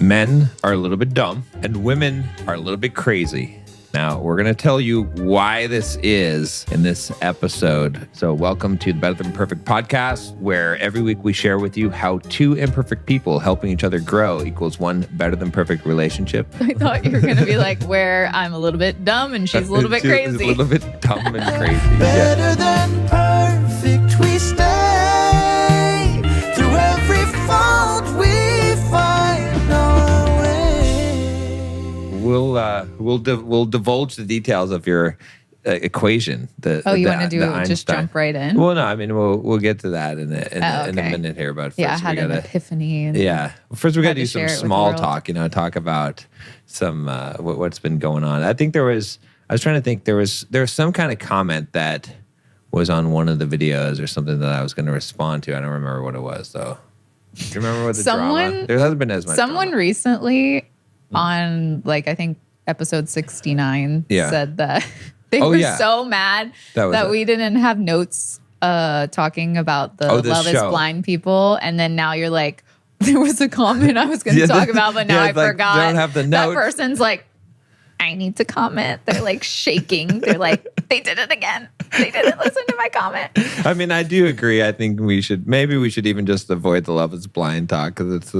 Men are a little bit dumb and women are a little bit crazy. Now, we're going to tell you why this is in this episode. So welcome to the Better Than Perfect podcast, where every week we share with you how two imperfect people helping each other grow equals one better than perfect relationship. I thought you were going to be like, where I'm a little bit dumb and she's a little bit crazy. A little bit dumb and crazy. Better than perfect, we stay through every fault we find our way. We'll divulge the details of your equation. You want to do just jump right in? Well, no, I mean we'll get to that in a minute here. But first I had an epiphany. First we got to do some small talk. Talk about some what's been going on. I think I was trying to think there was some kind of comment that was on one of the videos or something that I was going to respond to. I don't remember what it was though. Do you remember what the drama? There hasn't been as much. Someone drama. Recently on I think episode 69 said that they were so mad that we didn't have notes talking about the Love is Blind people, and then now you're like, there was a comment I was going to talk about, but now I forgot. Don't have the notes. That person's like, I need to comment. They're like shaking. They're like, they did it again. They didn't listen to my comment. I mean, I do agree. I think we should even just avoid the Love is Blind talk because it's.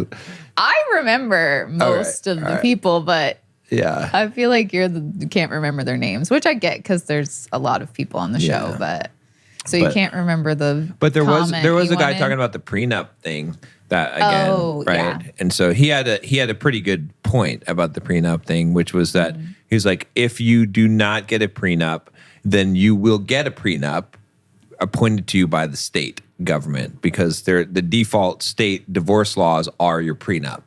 I remember most of the people, but yeah, I feel like you can't remember their names, which I get because there's a lot of people on the show, but you can't remember the. But there was a guy talking about the prenup thing. That again, right? Yeah. And so he had a pretty good point about the prenup thing, which was that he was like, if you do not get a prenup, then you will get a prenup appointed to you by the state government because the default state divorce laws are your prenup.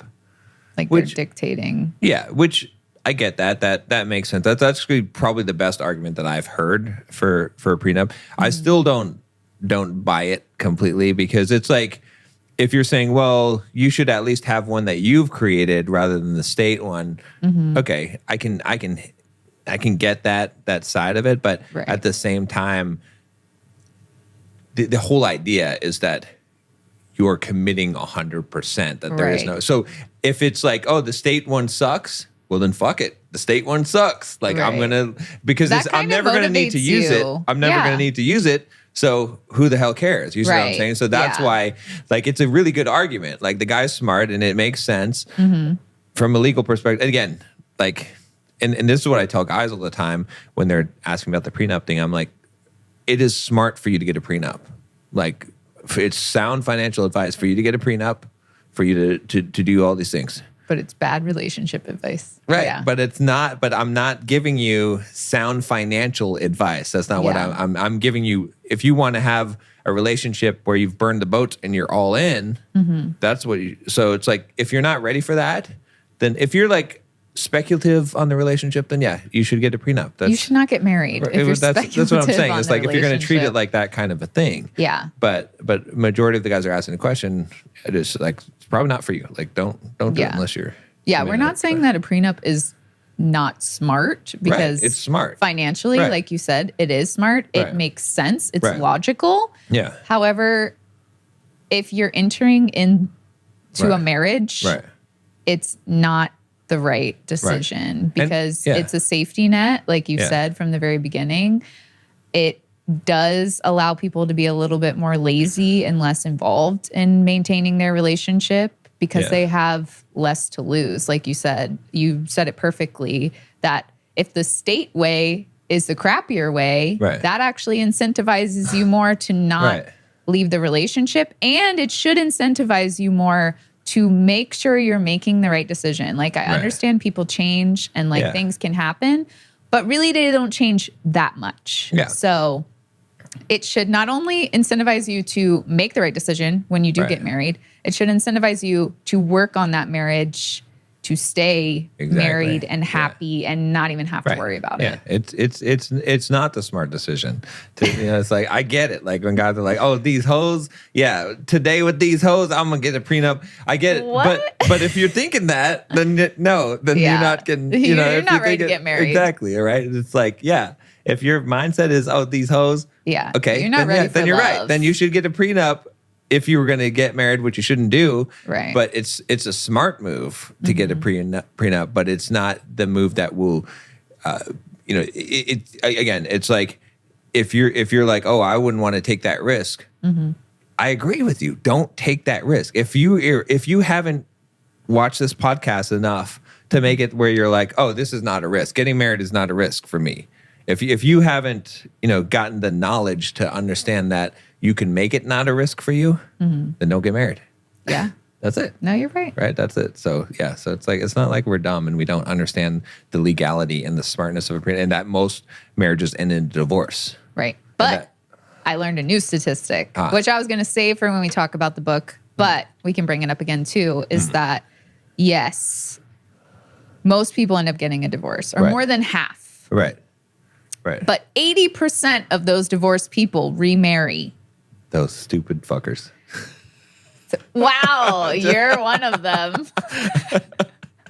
They're dictating. Yeah, which I get that makes sense. That's actually probably the best argument that I've heard for a prenup. I still don't buy it completely because it's like, if you're saying, well, you should at least have one that you've created rather than the state one. Okay, I can get that side of it, but at the same time, the whole idea is that you're committing 100% that there is no. So if it's like, oh, the state one sucks, well then fuck it. The state one sucks. I'm gonna I'm never gonna need to use it. I'm never gonna need to use it. So who the hell cares? You see what I'm saying? So that's why, it's a really good argument. The guy's smart and it makes sense from a legal perspective. Again, and this is what I tell guys all the time when they're asking about the prenup thing. I'm like, it is smart for you to get a prenup. It's sound financial advice for you to get a prenup, for you to do all these things. But it's bad relationship advice. Right. Yeah. But it's not, but I'm not giving you sound financial advice. That's not what I'm giving you. If you want to have a relationship where you've burned the boats and you're all in, that's what so it's like, if you're not ready for that, then if you're speculative on the relationship, then you should get a prenup. You should not get married. If that's what I'm saying. It's if you're going to treat it like that kind of a thing. Yeah. But majority of the guys are asking the question, it is it's probably not for you. Don't do it unless you're. Yeah, we're not saying that a prenup is not smart because it's smart financially, like you said, it is smart. It makes sense. It's logical. Yeah. However, if you're entering into a marriage, it's not the right decision because it's a safety net, like you said from the very beginning. It does allow people to be a little bit more lazy and less involved in maintaining their relationship because they have less to lose. Like you said it perfectly, that if the state way is the crappier way, that actually incentivizes you more to not leave the relationship, and it should incentivize you more to make sure you're making the right decision. I understand people change and things can happen, but really they don't change that much. Yeah. So it should not only incentivize you to make the right decision when you do get married, it should incentivize you to work on that marriage to stay married and happy and not even have to worry about it. It's not the smart decision. It's I get it. When guys are like, oh, these hoes, today with these hoes, I'm gonna get a prenup. I get it. But if you're thinking that, then you're not getting. You're not ready to get married. Exactly. All right. It's if your mindset is, oh, these hoes, okay, you're not ready for then you're love. right. Then you should get a prenup. if you were going to get married, which you shouldn't do. Right. But it's a smart move to get a prenup, but it's not the move that will, again, it's like if you're like, oh, I wouldn't want to take that risk. I agree with you. Don't take that risk. If you haven't watched this podcast enough to make it where you're like, oh, this is not a risk. Getting married is not a risk for me. If you haven't, gotten the knowledge to understand that you can make it not a risk for you, then don't get married. Yeah. That's it. No, you're right. Right? That's it. So, yeah. So it's not like we're dumb and we don't understand the legality and the smartness of a prenup, and that most marriages end in divorce. Right. But I learned a new statistic, which I was going to save for when we talk about the book, but we can bring it up again too, is that, yes, most people end up getting a divorce, or more than half. Right. But 80% of those divorced people remarry. Those stupid fuckers. Wow, you're one of them.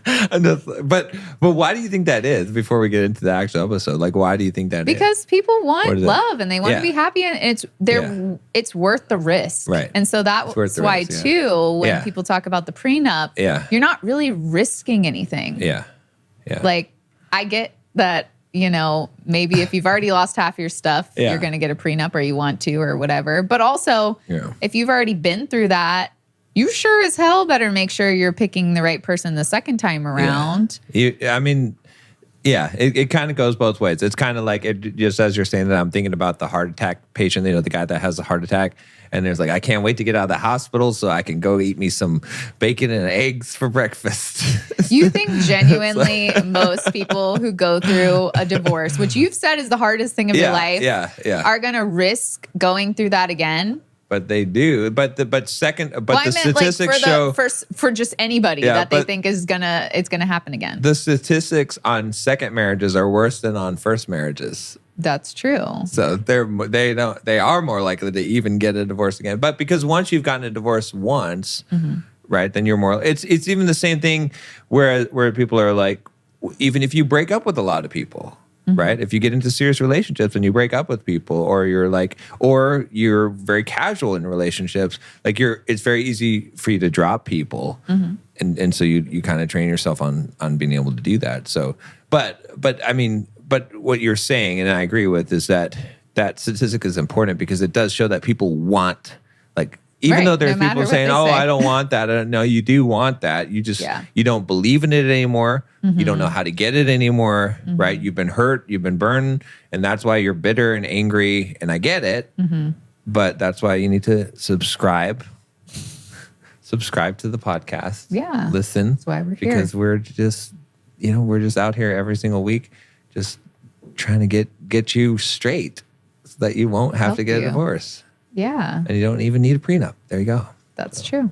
But why do you think that is? Before we get into the actual episode, like, why do you think that because people want love and they want to be happy, and it's worth the risk, right? And so that's why too, when people talk about the prenup, you're not really risking anything. Yeah. Like, I get that. Maybe if you've already lost half your stuff, you're going to get a prenup, or you want to, or whatever. But also, if you've already been through that, you sure as hell better make sure you're picking the right person the second time around. It kind of goes both ways. It's kind of like, just as you're saying that, I'm thinking about the heart attack patient, the guy that has a heart attack. And there's like, I can't wait to get out of the hospital so I can go eat me some bacon and eggs for breakfast. You think genuinely most people who go through a divorce, which you've said is the hardest thing of your life, are going to risk going through that again? But they do. But the statistics show for just anybody that they think it's gonna happen again. The statistics on second marriages are worse than on first marriages. That's true. So they are more likely to even get a divorce again. But because once you've gotten a divorce once, right, then you're more. It's even the same thing where people are like, even if you break up with a lot of people. Right? If you get into serious relationships and you break up with people, or you're very casual in relationships, like it's very easy for you to drop people. And so you kind of train yourself on being able to do that. So, but what you're saying, and I agree with, is that statistic is important because it does show that people want, like, even though there's people saying, "Oh, I don't want that." No, you do want that. You just you don't believe in it anymore. You don't know how to get it anymore, right? You've been hurt, you've been burned, and that's why you're bitter and angry. And I get it, but that's why you need to subscribe to the podcast. Yeah, listen. That's why we're here, because we're just out here every single week, just trying to get you straight, so that you won't have to get a divorce. Yeah. And you don't even need a prenup. There you go. That's true.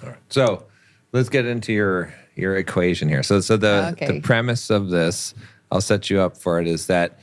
All right. So let's get into your equation here. So the premise of this, I'll set you up for it, is that.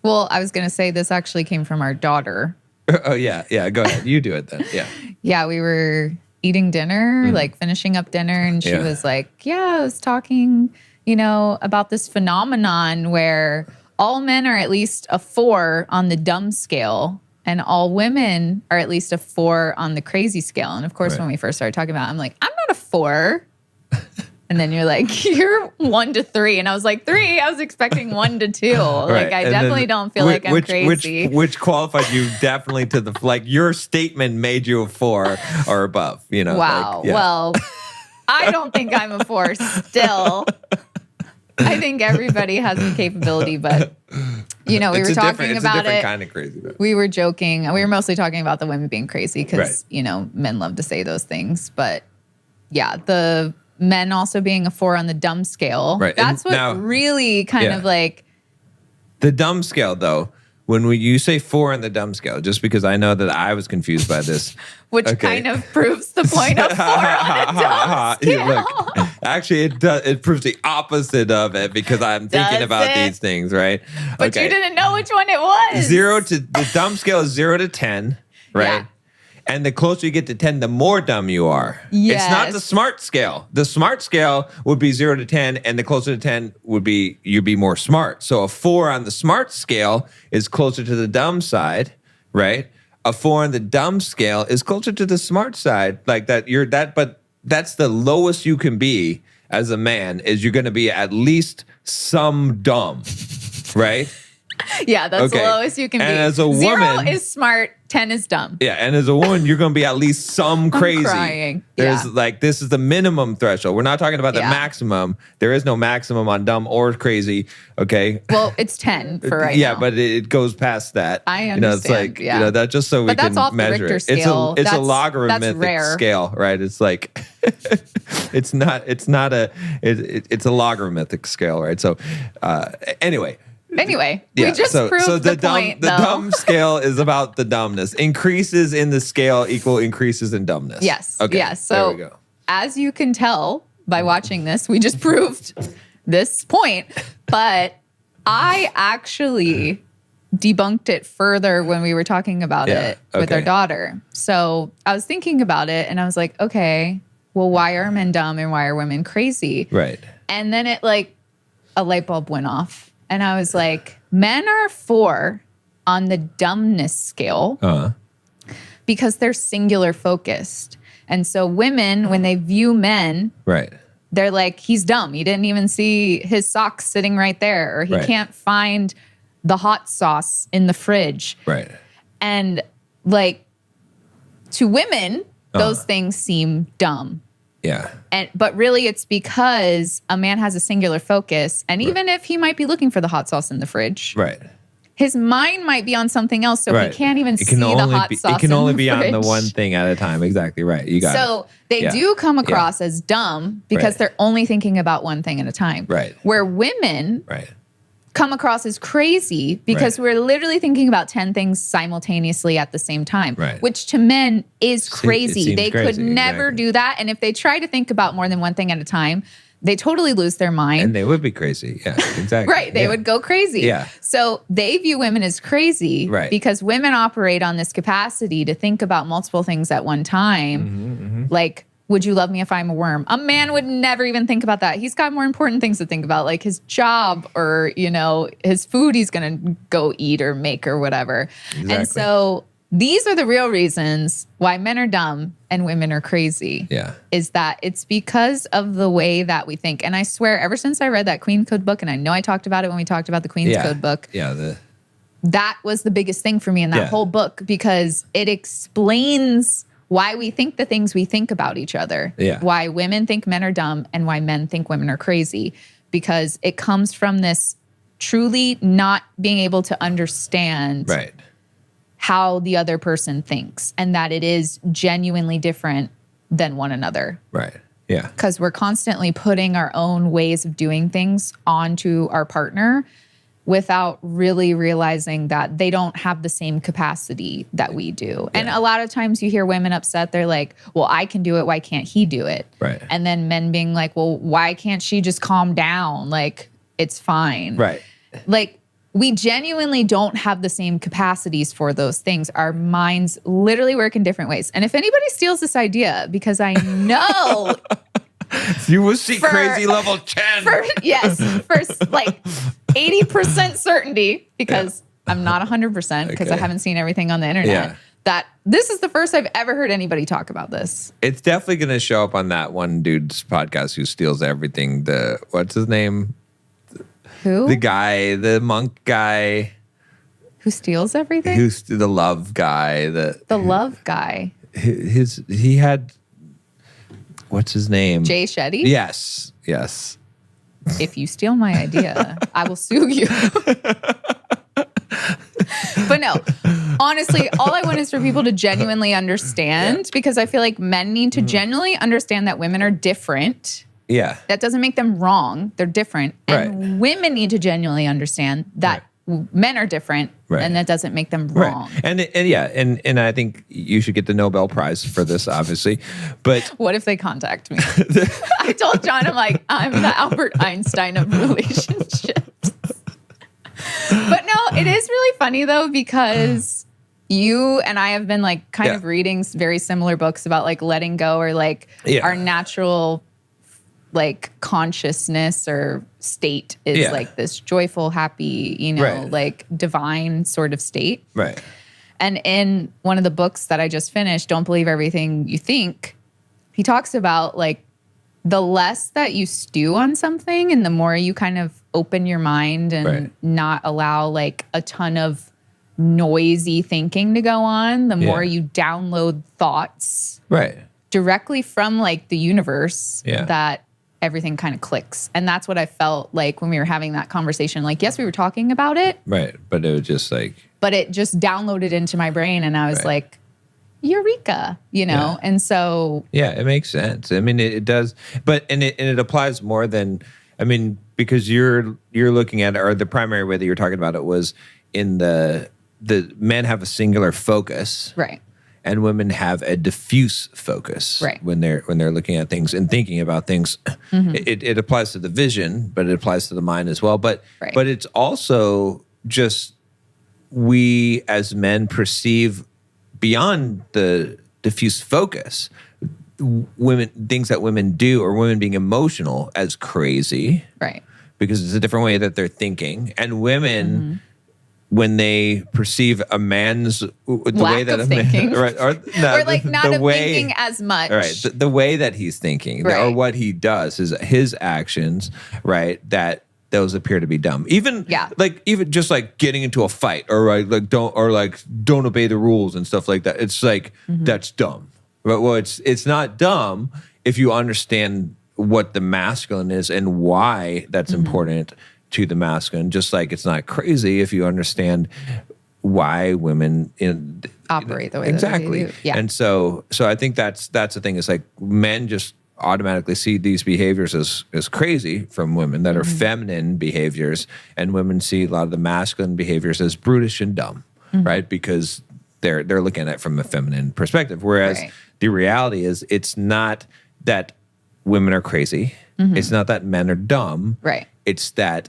Well, I was going to say this actually came from our daughter. Oh, yeah. Yeah. Go ahead. You do it then. Yeah. Yeah. We were eating dinner, like finishing up dinner. And she was like, I was talking, about this phenomenon where all men are at least a 4 on the dumb scale. And all women are at least a 4 on the crazy scale. And of course, when we first started talking about it, I'm like, I'm not a 4. And then you're like, you're 1 to 3. And I was like, 3? I was expecting 1 to 2. Like, I definitely don't feel like I'm crazy. Which qualified you definitely to the, like, your statement made you a 4 or above, Wow. Like, well, I don't think I'm a 4 still. I think everybody has the capability, but... we were talking about it. Kind of crazy. Though. We were joking. We were mostly talking about the women being crazy because, men love to say those things. But yeah, the men also being a 4 on the dumb scale. Right. That's what really kind of like. The dumb scale, though, when you say 4 on the dumb scale, just because I know that I was confused by this. Which kind of proves the point of 4 on a dumb scale. Look, actually, it does. It proves the opposite of it because I'm thinking about these things, right? But you didn't know which one it was. The dumb scale is 0 to 10, right? Yeah. And the closer you get to 10, the more dumb you are. Yes. It's not the smart scale. The smart scale would be 0 to 10, and the closer to 10 would be you'd be more smart. So a 4 on the smart scale is closer to the dumb side, right? a 4 on the dumb scale is closer to the smart side. Like but that's the lowest you can be as a man, is you're going to be at least some dumb, right? Yeah, that's the lowest you can be. And as a woman, 0 is smart, 10 is dumb. Yeah, and as a woman, you're going to be at least some crazy. I'm crying. There's like, this is the minimum threshold. We're not talking about the maximum. There is no maximum on dumb or crazy. Okay. Well, it's 10 for right now. Yeah, but it goes past that. I understand. You know, it's like, that just so we can measure it. Scale. It's a logarithmic scale, right? It's like, it's a logarithmic scale, right? So, anyway, we just proved the point, the dumb scale is about the dumbness. Increases in the scale equal increases in dumbness. Yes. Okay. Yes. There we So go. as you can tell by watching this, we just proved this point. But I actually debunked it further when we were talking about it with our daughter. So I was thinking about it and I was like, okay, well, why are men dumb and why are women crazy? Right. And then a light bulb went off. And I was like, men are 4 on the dumbness scale because they're singular focused. And so women, when they view men, they're like, he's dumb. He didn't even see his socks sitting right there, or he can't find the hot sauce in the fridge. Right. And like, to women, those things seem dumb. Yeah. But really it's because a man has a singular focus. And even if he might be looking for the hot sauce in the fridge, his mind might be on something else. So he can't even see the hot sauce. It can only in the be fridge. on the one thing at a time. Exactly right. You got it. So they do come across as dumb because they're only thinking about one thing at a time. Right. Where women come across as crazy because we're literally thinking about 10 things simultaneously at the same time, which to men is crazy. They could never do that. And if they try to think about more than one thing at a time, they totally lose their mind. And they would be crazy. Yeah, exactly. They would go crazy. Yeah. So they view women as crazy because women operate on this capacity to think about multiple things at one time. Like, would you love me if I'm a worm? A man would never even think about that. He's got more important things to think about, like his job or, his food he's going to go eat or make or whatever. Exactly. And so these are the real reasons why men are dumb and women are crazy. Yeah. Is that it's because of the way that we think. And I swear, ever since I read that Queen's Code book, and I know I talked about it when we talked about the Queen's Code book. Yeah. That was the biggest thing for me in that whole book, because it explains why we think the things we think about each other. Yeah. Why women think men are dumb and why men think women are crazy. Because it comes from this truly not being able to understand how the other person thinks, and that it is genuinely different than one another. Right. Yeah. Because we're constantly putting our own ways of doing things onto our partner without really realizing that they don't have the same capacity that we do. Yeah. And a lot of times you hear women upset. They're like, well, I can do it. Why can't he do it? Right. And then men being like, well, why can't she just calm down? Like, it's fine. Right. Like, we genuinely don't have the same capacities for those things. Our minds literally work in different ways. And if anybody steals this idea, because I know... You will see crazy level 10. For like 80% certainty, because I'm not 100% because I haven't seen everything on the internet, that this is the first I've ever heard anybody talk about this. It's definitely going to show up on that one dude's podcast who steals everything. What's his name? Who? The guy, the monk guy. Who steals everything? Who's the love guy. The love guy. He had... What's his name? Jay Shetty? Yes. If you steal my idea, I will sue you. But no, honestly, all I want is for people to genuinely understand, because I feel like men need to genuinely understand that women are different. Yeah. That doesn't make them wrong. They're different. And women need to genuinely understand that men are different, and that doesn't make them wrong. And I think you should get the Nobel Prize for this, obviously. But what if they contact me? I told John, I'm the Albert Einstein of relationships. But no, it is really funny though, because you and I have been kind of reading very similar books about letting go, or our natural consciousness or state is this joyful, happy, divine sort of state. Right. And in one of the books that I just finished, Don't Believe Everything You Think, he talks about like the less that you stew on something and the more you kind of open your mind and not allow like a ton of noisy thinking to go on, the more you download thoughts directly from like the universe that everything kind of clicks. And that's what I felt like when we were having that conversation. Like, yes, we were talking about it. Right. But it was just like... But it just downloaded into my brain and I was like, eureka, you know? And so... Yeah, it makes sense. I mean, it does. But, and it applies more than... I mean, because you're looking at it, or the primary way that you're talking about it was in the men have a singular focus. Right. And women have a diffuse focus when they're looking at things and thinking about things. It applies to the vision, but it applies to the mind as well. But it's also just we as men perceive beyond the diffuse focus things that women do or women being emotional as crazy. Right. Because it's a different way that they're thinking. And women... when they perceive a man's the lack way that of a man, thinking, or like not of thinking as much, right? The way that he's thinking, or what he does, his actions, right? That those appear to be dumb. Even even just like getting into a fight, or don't obey the rules and stuff like that. It's like that's dumb. But well, it's not dumb if you understand what the masculine is and why that's important to the masculine, just like it's not crazy if you understand why women operate the way exactly. that they do. Yeah. And so I think that's the thing. It's like men just automatically see these behaviors as crazy from women that are feminine behaviors, and women see a lot of the masculine behaviors as brutish and dumb, right? Because they're looking at it from a feminine perspective. Whereas the reality is, it's not that women are crazy. It's not that men are dumb. Right. It's that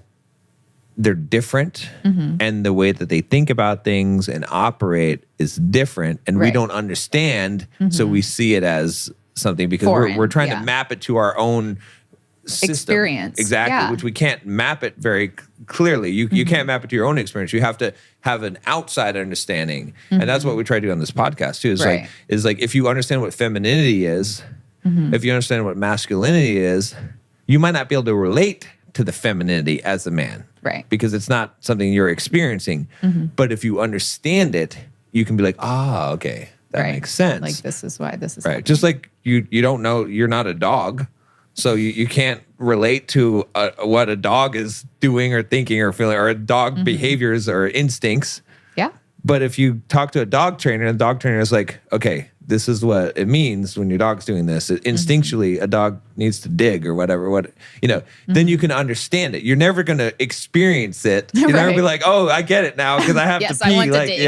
they're different, and the way that they think about things and operate is different, and we don't understand, so we see it as something because we're trying to map it to our own system. Experience. Exactly, which we can't map it very clearly. You can't map it to your own experience. You have to have an outside understanding, and that's what we try to do on this podcast too. Is like if you understand what femininity is, if you understand what masculinity is, you might not be able to relate to the femininity as a man. Right. Because it's not something you're experiencing. But if you understand it, you can be like, okay, that makes sense. Like this is why this is right. happening. Just like you don't know, you're not a dog. So you can't relate to what a dog is doing or thinking or feeling, or a dog behaviors or instincts. Yeah. But if you talk to a dog trainer, and the dog trainer is like, okay, this is what it means when your dog's doing this. Instinctually, a dog needs to dig or whatever. Then you can understand it. You're never going to experience it. You're never be like, oh, I get it now because I have to pee. I want to dig.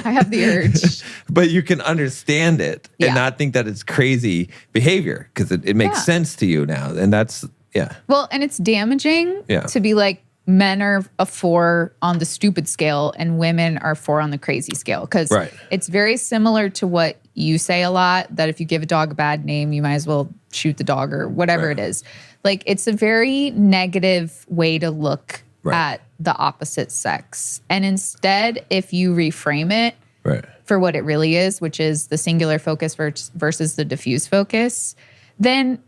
I have the urge. But you can understand it and not think that it's crazy behavior because it makes sense to you now. And that's, Well, and it's damaging to be like, men are a 4 on the stupid scale and women are 4 on the crazy scale. Because it's very similar to what you say a lot, that if you give a dog a bad name, you might as well shoot the dog or whatever it is. Like, it's a very negative way to look at the opposite sex. And instead, if you reframe it for what it really is, which is the singular focus versus the diffuse focus, then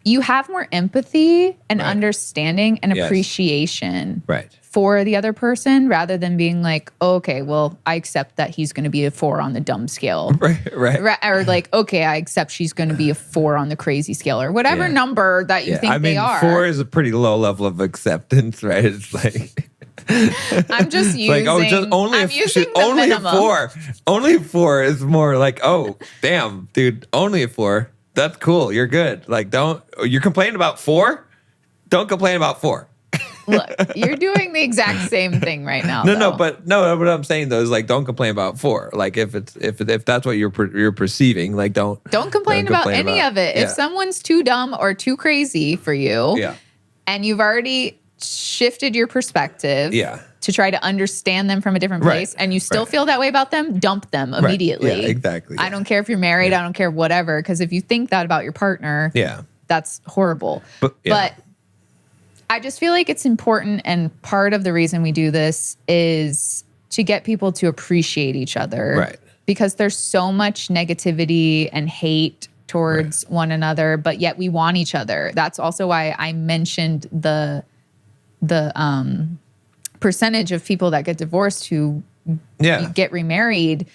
you have more empathy and understanding and appreciation for the other person, rather than being like, oh, okay, well, I accept that he's going to be a 4 on the dumb scale. Or like, okay, I accept she's going to be a 4 on the crazy scale, or whatever number that you think they are. 4 is a pretty low level of acceptance, right? It's like... I'm just using. Like, only a 4. Only a 4 is more like, oh, damn, dude, only a 4. That's cool. You're good. Like, you're complaining about 4? Don't complain about 4. Look, you're doing the exact same thing right now. But what I'm saying though is like, don't complain about 4. Like if that's what you're perceiving, like don't complain about any of it. If someone's too dumb or too crazy for you, and you've already shifted your perspective, to try to understand them from a different place, and you still feel that way about them, dump them immediately. Yeah, exactly. I don't care if you're married. I don't care whatever. Because if you think that about your partner, that's horrible. But I just feel like it's important, and part of the reason we do this is to get people to appreciate each other. Right. Because there's so much negativity and hate towards one another, but yet we want each other. That's also why I mentioned the percentage of people that get divorced who get remarried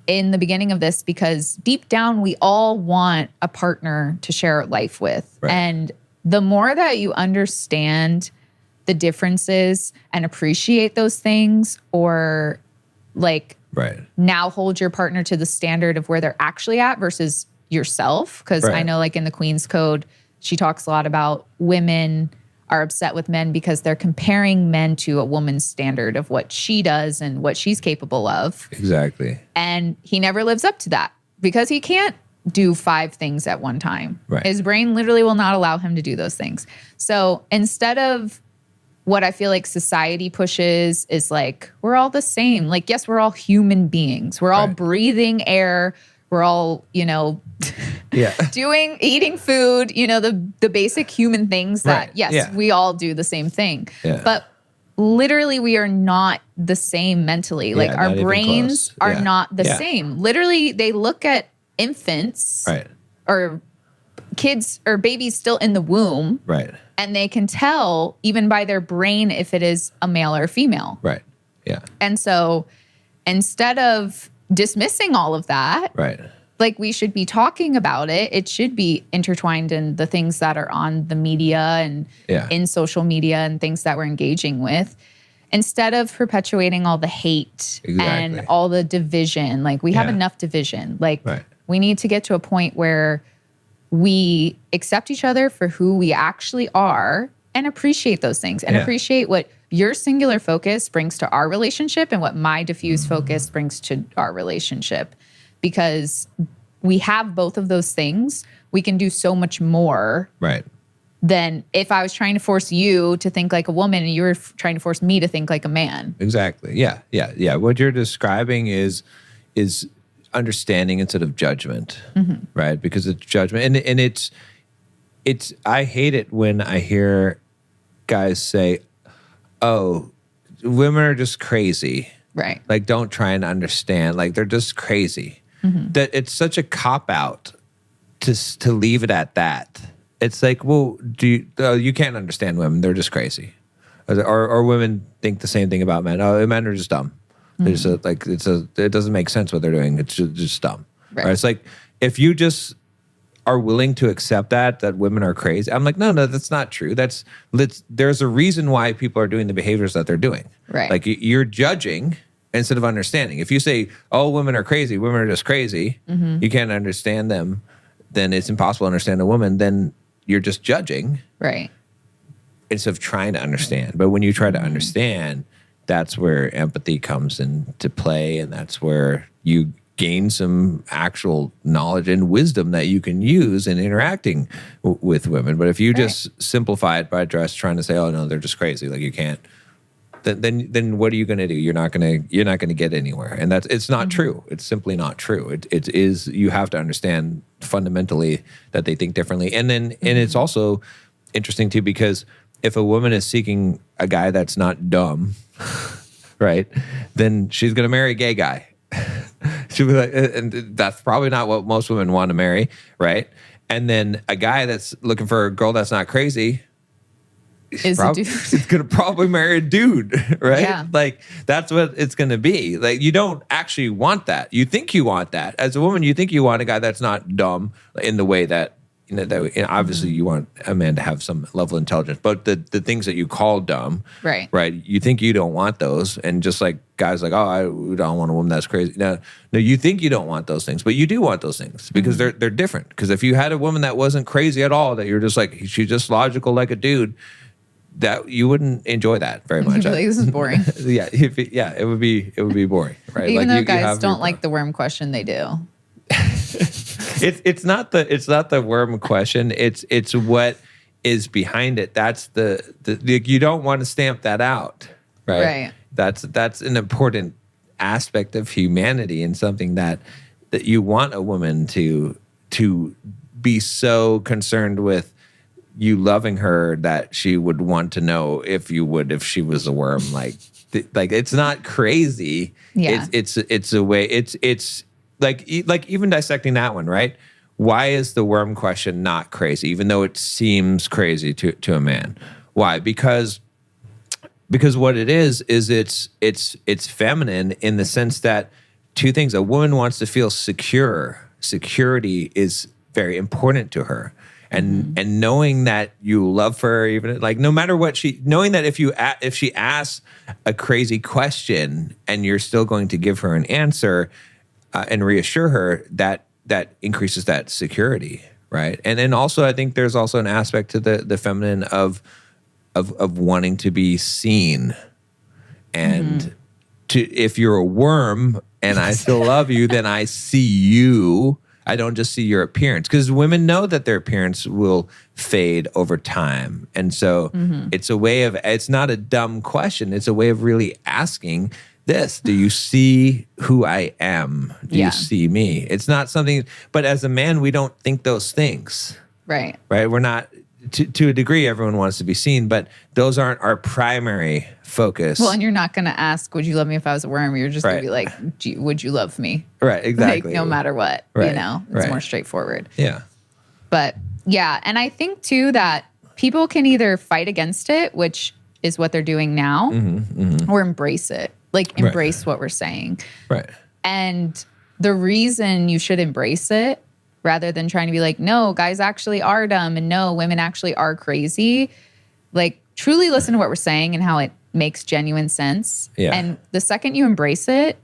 in the beginning of this, because deep down we all want a partner to share life with. Right. And the more that you understand the differences and appreciate those things, or like now hold your partner to the standard of where they're actually at versus yourself. Because I know like in the Queen's Code, she talks a lot about women are upset with men because they're comparing men to a woman's standard of what she does and what she's capable of. Exactly. And he never lives up to that because he can't do 5 things at one time. Right. His brain literally will not allow him to do those things. So instead of what I feel like society pushes is like, we're all the same. Like, yes, we're all human beings. We're all breathing air. We're all, eating food, the basic human things that, we all do the same thing. Yeah. But literally we are not the same mentally. Like our brains are not the same. Literally they look at infants or kids or babies still in the womb. Right. And they can tell even by their brain if it is a male or a female. Right. Yeah. And so instead of dismissing all of that, like we should be talking about it. It should be intertwined in the things that are on the media and in social media and things that we're engaging with. Instead of perpetuating all the hate and all the division, like we have enough division. Like we need to get to a point where we accept each other for who we actually are and appreciate those things and appreciate what your singular focus brings to our relationship and what my diffuse focus brings to our relationship. Because we have both of those things, we can do so much more than if I was trying to force you to think like a woman and you were trying to force me to think like a man. Exactly. Yeah. Yeah. Yeah. What you're describing is understanding instead of judgment, right? Because it's judgment. And it's, I hate it when I hear guys say, oh, women are just crazy. Right. Like, don't try and understand. Like, they're just crazy. That it's such a cop-out to leave it at that. It's like, well, you can't understand women. They're just crazy. Or women think the same thing about men. Oh, men are just dumb. There's it doesn't make sense what they're doing. It's just dumb. Right. It's like, if you just are willing to accept that women are crazy. I'm like, no, that's not true. There's a reason why people are doing the behaviors that they're doing. Right. Like you're judging instead of understanding. If you say, oh, women are crazy, women are just crazy, you can't understand them, then it's impossible to understand a woman, then you're just judging. Right. Instead of trying to understand. But when you try to understand, that's where empathy comes into play, and that's where you gain some actual knowledge and wisdom that you can use in interacting with women. But if you just simplify it by just trying to say, oh no, they're just crazy, like you can't, then what are you going to do? You're not going to get anywhere. And it's not true. It's simply not true. It is, you have to understand fundamentally that they think differently. And then, and it's also interesting too, because if a woman is seeking a guy that's not dumb, right, then she's going to marry a gay guy. She'll be like, and that's probably not what most women want to marry, right? And then a guy that's looking for a girl that's not crazy is going to probably marry a dude, right? Yeah. Like, that's what it's going to be. Like, you don't actually want that. You think you want that. As a woman, you think you want a guy that's not dumb in the way that, obviously you want a man to have some level of intelligence, but the things that you call dumb, right? You think you don't want those, and just like guys like, oh, I don't want a woman that's crazy. No, you think you don't want those things, but you do want those things because they're different. Because if you had a woman that wasn't crazy at all, that you're just like, she's just logical like a dude, that you wouldn't enjoy that very much. You'd be like, this is boring. It would be boring, right? Even though guys don't like the worm question, they do. It's not the worm question. It's what is behind it. That's the you don't want to stamp that out, right? That's an important aspect of humanity, and something that you want a woman to be so concerned with you loving her that she would want to know if she was a worm. Like it's not crazy. Yeah. It's a way. It's like even dissecting that one, right? Why is the worm question not crazy, even though it seems crazy to a man? Why? Because what it is it's feminine in the sense that two things. A woman wants to feel secure. Security is very important to her. And knowing that you love her, even like no matter what knowing that if she asks a crazy question and you're still going to give her an answer and reassure her, that increases that security, right? And then also I think there's also an aspect to the feminine of wanting to be seen, and if you're a worm and I still love you, then I see you. I don't just see your appearance, because women know that their appearance will fade over time. And so it's a way of, it's not a dumb question. It's a way of really asking this. Do you see who I am? Do you see me? It's not something, but as a man, we don't think those things. Right. Right. We're not, to a degree, everyone wants to be seen, but those aren't our primary focus. Well, and you're not going to ask, would you love me if I was a worm? You're just going to be like, would you love me? Right, exactly. Like, no matter what, it's more straightforward. Yeah. But yeah, and I think too that people can either fight against it, which is what they're doing now, or embrace it. Like embrace what we're saying. Right. And the reason you should embrace it, rather than trying to be like, no, guys actually are dumb, and no, women actually are crazy. Like, truly listen to what we're saying and how it makes genuine sense. Yeah. And the second you embrace it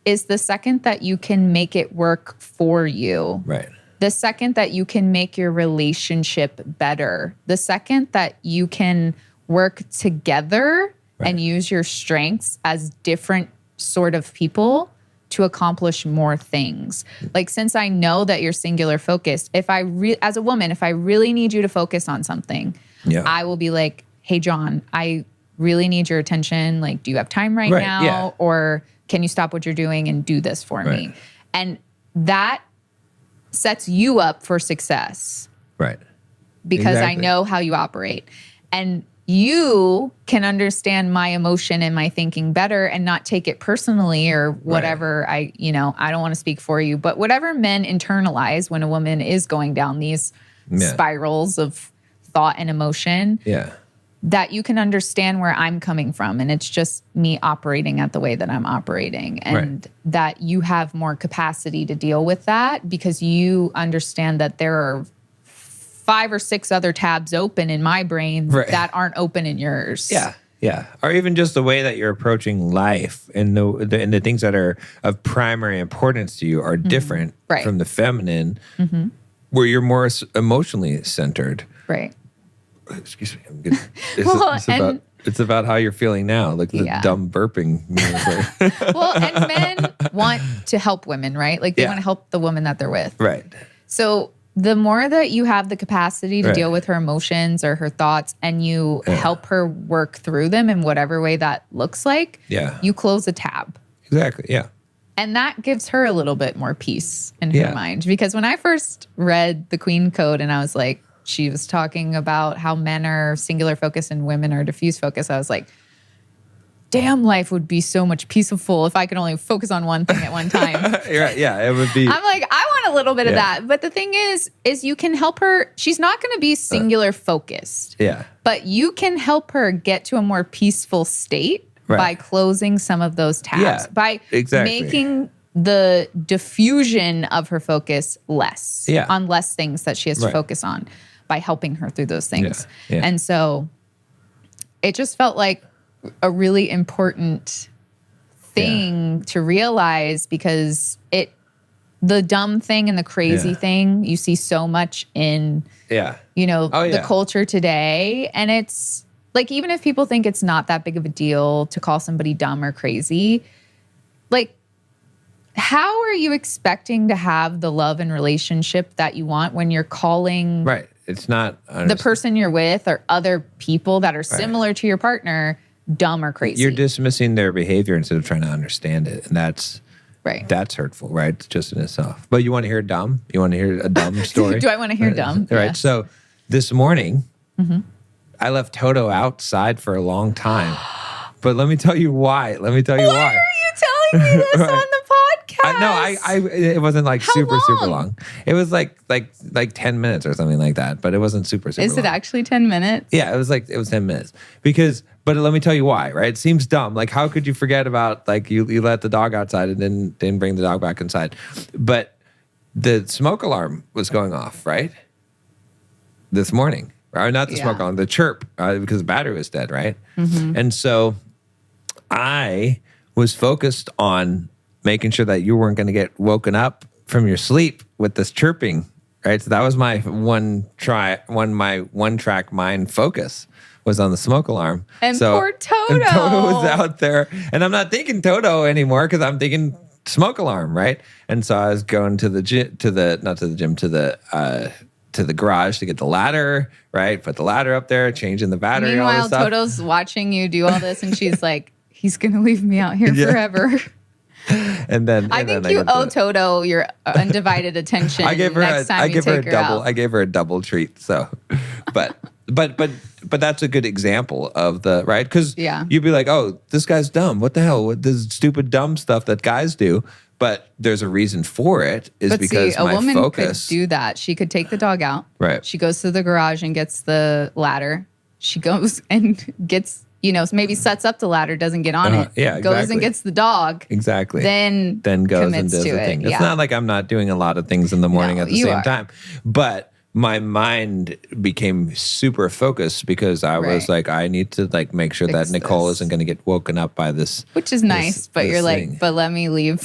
is the second that you can make it work for you. Right. The second that you can make your relationship better. The second that you can work together and use your strengths as different sort of people to accomplish more things. Like, since I know that you're singular focused, as a woman, if I really need you to focus on something, I will be like, hey, John, I really need your attention. Like, do you have time right now? Yeah. Or can you stop what you're doing and do this for me? And that sets you up for success. Right. Because I know how you operate. And you can understand my emotion and my thinking better and not take it personally or whatever. I don't want to speak for you, but whatever men internalize when a woman is going down these spirals of thought and emotion, that you can understand where I'm coming from. And it's just me operating at the way that I'm operating. And that you have more capacity to deal with that because you understand that there are 5 or 6 other tabs open in my brain that aren't open in yours. Yeah. Yeah. Or even just the way that you're approaching life and the things that are of primary importance to you are different from the feminine, where you're more emotionally centered. Right. Excuse me. I'm good. It's about how you're feeling now, like the dumb burping. Well, and men want to help women, right? Like they want to help the woman that they're with. Right. So the more that you have the capacity to deal with her emotions or her thoughts and you help her work through them in whatever way that looks like, you close a tab. Exactly, yeah. And that gives her a little bit more peace in her mind. Because when I first read the Queen Code and I was like, she was talking about how men are singular focus and women are diffuse focus, I was like, damn, life would be so much peaceful if I could only focus on one thing at one time. It would be. I'm like, I want a little bit of that. But the thing is you can help her. She's not going to be singular focused. But you can help her get to a more peaceful state by closing some of those tabs. By making the diffusion of her focus less on less things that she has to focus on by helping her through those things. And so it just felt like a really important thing to realize because the dumb thing and the crazy thing you see so much in the culture today. And it's like, even if people think it's not that big of a deal to call somebody dumb or crazy, like, how are you expecting to have the love and relationship that you want when you're calling it's not the person you're with or other people that are similar to your partner dumb or crazy? You're dismissing their behavior instead of trying to understand it. And that's hurtful, right? It's just in itself. But you want to hear dumb? You want to hear a dumb story? Do I want to hear dumb? Right. So this morning, I left Toto outside for a long time. But let me tell you why. Why are you telling me this on the podcast? It wasn't like How super long? long. It was like 10 minutes or something like that, but it wasn't super long. Is it actually 10 minutes? Yeah, it was 10 minutes. But let me tell you why, right? It seems dumb. Like, how could you forget about, like, you let the dog outside and then didn't bring the dog back inside? But the smoke alarm was going off, right? This morning. Or not the smoke alarm, the chirp, because the battery was dead, right? And so I was focused on making sure that you weren't going to get woken up from your sleep with this chirping, right? So that was my one track mind focus was on the smoke alarm. And poor Toto. And Toto was out there, and I'm not thinking Toto anymore because I'm thinking smoke alarm, right? And so I was going to the gym, to the garage to get the ladder, right? Put the ladder up there, changing the battery. Meanwhile, all this stuff. Toto's watching you do all this, and she's like, "He's gonna leave me out here forever." And then I think you owe Toto your undivided attention. I gave her I gave her a double treat. So, but that's a good example of the right because you'd be like, oh, this guy's dumb. What the hell? What this stupid dumb stuff that guys do? But there's a reason for it. Because a woman focus could do that. She could take the dog out. Right. She goes to the garage and gets the ladder. She goes and gets. Maybe sets up the ladder, doesn't get on it. Yeah, exactly. Goes and gets the dog. Exactly. Then goes and does the thing. It's not like I'm not doing a lot of things in the morning at the same time. But my mind became super focused because I was like, I need to like make sure that Nicole isn't going to get woken up by this. Which is nice, but you're thing. like, but let me leave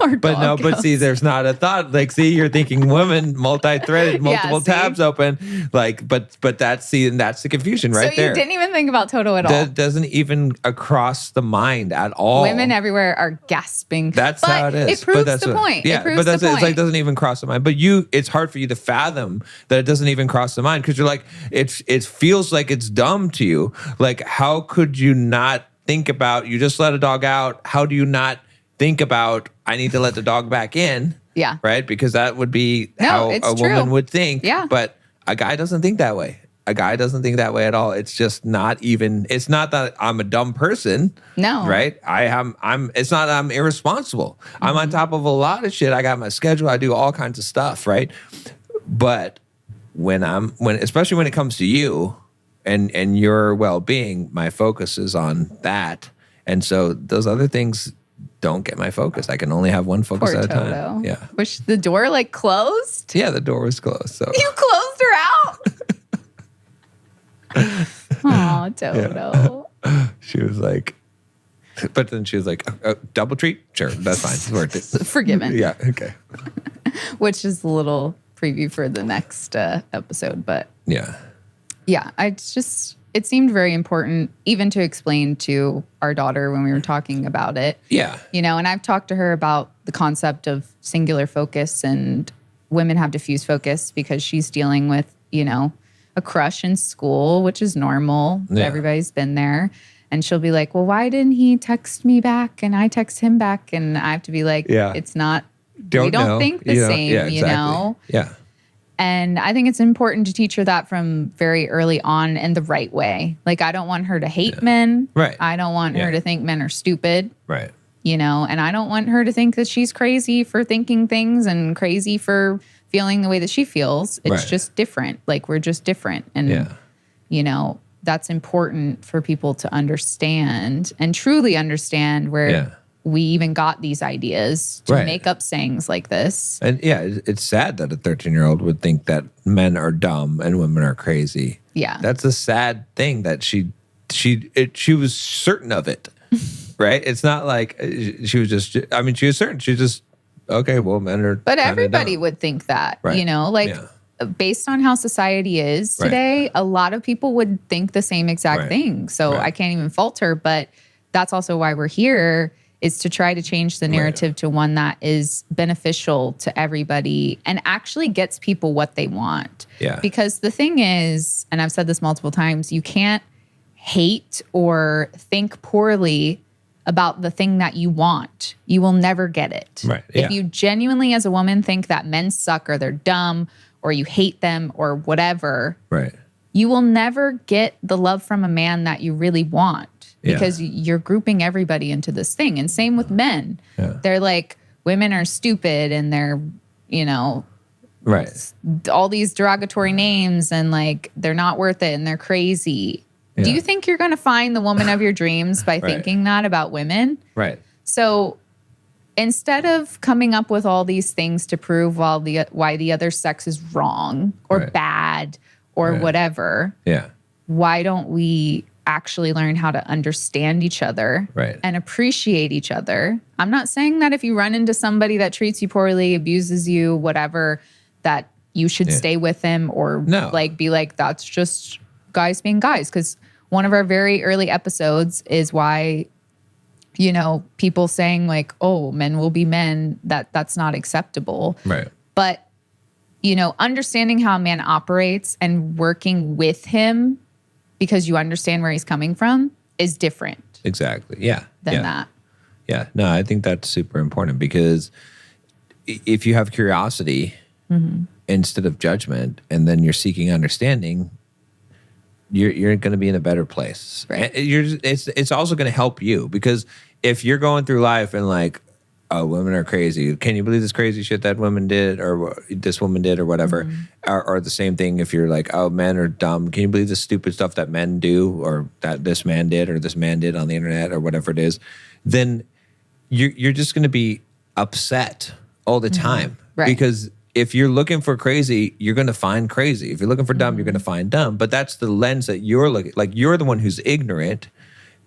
our dog But see, there's not a thought. Like, see, you're thinking women, multi-threaded, multiple tabs open. Like, but that's the confusion right there. So you didn't even think about Toto at all. That doesn't even cross the mind at all. Women everywhere are gasping. That's how it is. It proves the point. Yeah, but that's it. It's like doesn't even cross the mind. But it's hard for you to fathom that it doesn't even cross the mind because you're like, it feels like it's dumb to you. Like, how could you not think about, you just let a dog out. How do you not think about, I need to let the dog back in? Yeah. Right? Because that would be how a woman would think. Yeah. But a guy doesn't think that way. A guy doesn't think that way at all. It's just not even, it's not that I'm a dumb person. No. Right? It's not that I'm irresponsible. I'm on top of a lot of shit. I got my schedule. I do all kinds of stuff. Right? But especially when it comes to you and your well-being, my focus is on that. And so those other things don't get my focus. I can only have one focus at a time. Yeah. Which the door closed? Yeah, the door was closed. So you closed her out? Oh, Toto. Yeah. She was like, but then she was like, double treat? Sure, that's fine. It's worth it. Forgiven. Yeah, okay. Which is a little preview for the next episode, but yeah, it seemed very important even to explain to our daughter when we were talking about it. Yeah. And I've talked to her about the concept of singular focus and women have diffuse focus because she's dealing with, a crush in school, which is normal. Yeah. Everybody's been there. And she'll be like, well, why didn't he text me back? And I text him back. And I have to be like, it's not, we don't think the same, Yeah. And I think it's important to teach her that from very early on in the right way. Like, I don't want her to hate men. Right. I don't want her to think men are stupid. Right. And I don't want her to think that she's crazy for thinking things and crazy for feeling the way that she feels. It's just different. Like, we're just different. And, that's important for people to understand and truly understand where we even got these ideas to make up sayings like this. And it's sad that a 13-year-old would think that men are dumb and women are crazy. Yeah. That's a sad thing that she was certain of it. Right? It's not like she was just, she was certain. She just, okay, well, men are. But everybody dumb. Would think that, based on how society is today, a lot of people would think the same exact thing. So I can't even fault her, but that's also why we're here, is to try to change the narrative to one that is beneficial to everybody and actually gets people what they want. Yeah. Because the thing is, and I've said this multiple times, you can't hate or think poorly about the thing that you want. You will never get it. Right. If you genuinely as a woman think that men suck or they're dumb or you hate them or whatever, you will never get the love from a man that you really want because you're grouping everybody into this thing. And same with men. Yeah. They're like, women are stupid and they're, all these derogatory names and like they're not worth it and they're crazy. Yeah. Do you think you're going to find the woman of your dreams by thinking that about women? Right. So instead of coming up with all these things to prove why the other sex is wrong or bad or whatever, why don't we actually learn how to understand each other and appreciate each other? I'm not saying that if you run into somebody that treats you poorly, abuses you, whatever, that you should stay with him or like be like, that's just guys being guys. Because one of our very early episodes is why, people saying like, oh, men will be men, that's not acceptable. Right. But, understanding how a man operates and working with him because you understand where he's coming from is different. Exactly. Yeah. Than that. Yeah. No, I think that's super important because if you have curiosity instead of judgment and then you're seeking understanding, you're going to be in a better place. Right. It's also going to help you because if you're going through life and like, oh, women are crazy. Can you believe this crazy shit that women did or this woman did or whatever? Or the same thing if you're like, oh, men are dumb. Can you believe the stupid stuff that men do or that this man did or this man did on the internet or whatever it is? Then you're just going to be upset all the time. Right. Because if you're looking for crazy, you're going to find crazy. If you're looking for dumb, you're going to find dumb. But that's the lens that you're looking. Like you're the one who's ignorant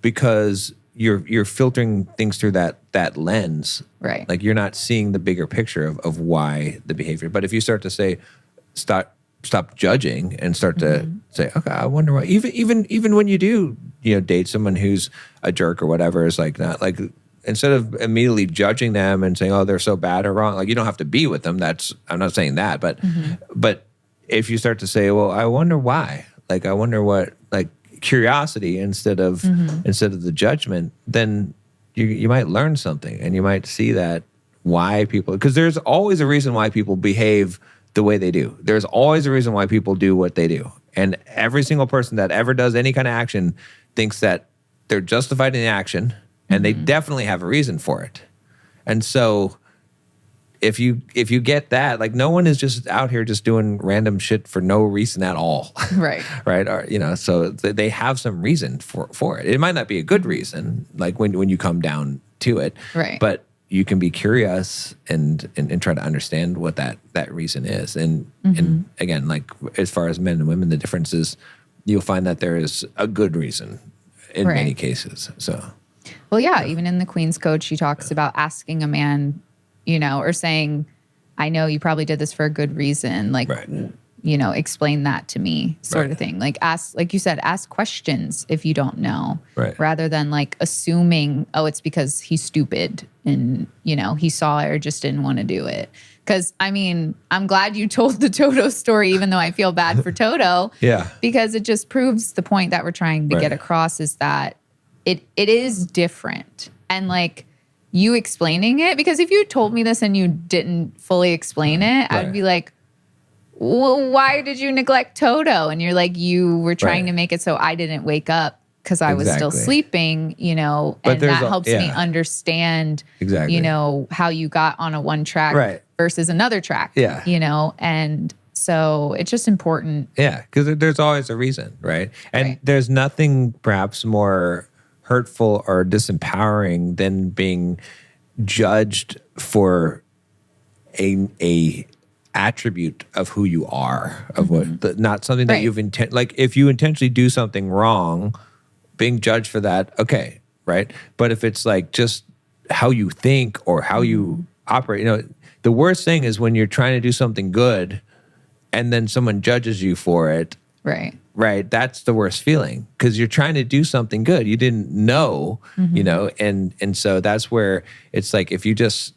because you're filtering things through that lens. Right. Like you're not seeing the bigger picture of why the behavior. But if you start to say, stop judging and start to say, okay, I wonder why. Even when you do, date someone who's a jerk or whatever, is like not like. Instead of immediately judging them and saying, oh, they're so bad or wrong, like you don't have to be with them. I'm not saying that, but if you start to say, well, I wonder why, like, I wonder what, like curiosity instead of the judgment, then you might learn something and you might see that why people, because there's always a reason why people behave the way they do. There's always a reason why people do what they do. And every single person that ever does any kind of action thinks that they're justified in the action. And they definitely have a reason for it. And so if you get that, like no one is just out here just doing random shit for no reason at all. Right. Right. Or, so they have some reason for it. It might not be a good reason, like when you come down to it. Right. But you can be curious and try to understand what that reason is. And again, like as far as men and women, the difference is you'll find that there is a good reason in many cases. So. Well, yeah, even in the Queen's Code, she talks about asking a man, or saying, I know you probably did this for a good reason. Like, explain that to me sort of thing. Like like you said, ask questions if you don't know, rather than like assuming, oh, it's because he's stupid and, he saw it or just didn't want to do it. Because, I'm glad you told the Toto story, even though I feel bad for Toto. Yeah. Because it just proves the point that we're trying to get across is that it is different. And like you explaining it, because if you told me this and you didn't fully explain it, I'd be like, well, why did you neglect Toto? And you're like, you were trying to make it so I didn't wake up because I was still sleeping, and that helps me understand, how you got on a one track versus another track, and so it's just important. Yeah, because there's always a reason, right? And there's nothing perhaps more hurtful or disempowering than being judged for a attribute of who you are, of what, not something that you've like if you intentionally do something wrong, being judged for that, okay, right? But if it's like just how you think or how you operate, the worst thing is when you're trying to do something good and then someone judges you for it. Right. That's the worst feeling because you're trying to do something good. You didn't know, and so that's where it's like if you just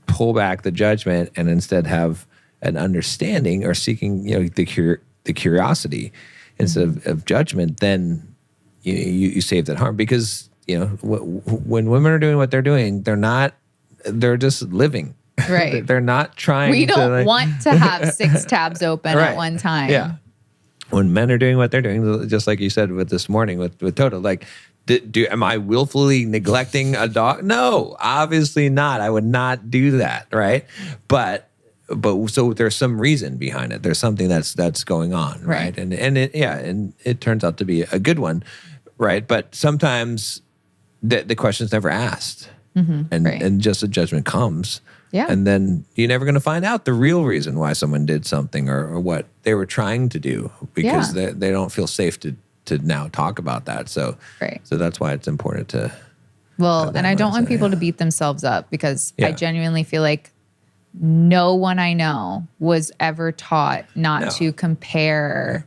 pull back the judgment and instead have an understanding or seeking, the curiosity instead of judgment, then you save that harm because, when women are doing what they're doing, they're just living. Right. They're not trying We don't to want to have 6 tabs open at one time. Yeah. when men are doing what they're doing, just like you said with this morning with Toto, like, am I willfully neglecting a dog? No, obviously not. I would not do that, right? But so there's some reason behind it. There's something that's going on, right? And it turns out to be a good one, right? But sometimes the question's never asked, and just a judgment comes. Yeah. And then you're never going to find out the real reason why someone did something or what they were trying to do, because they don't feel safe to now talk about that. So so that's why it's important to. Well, and I don't want people to beat themselves up, because I genuinely feel like no one I know was ever taught not to compare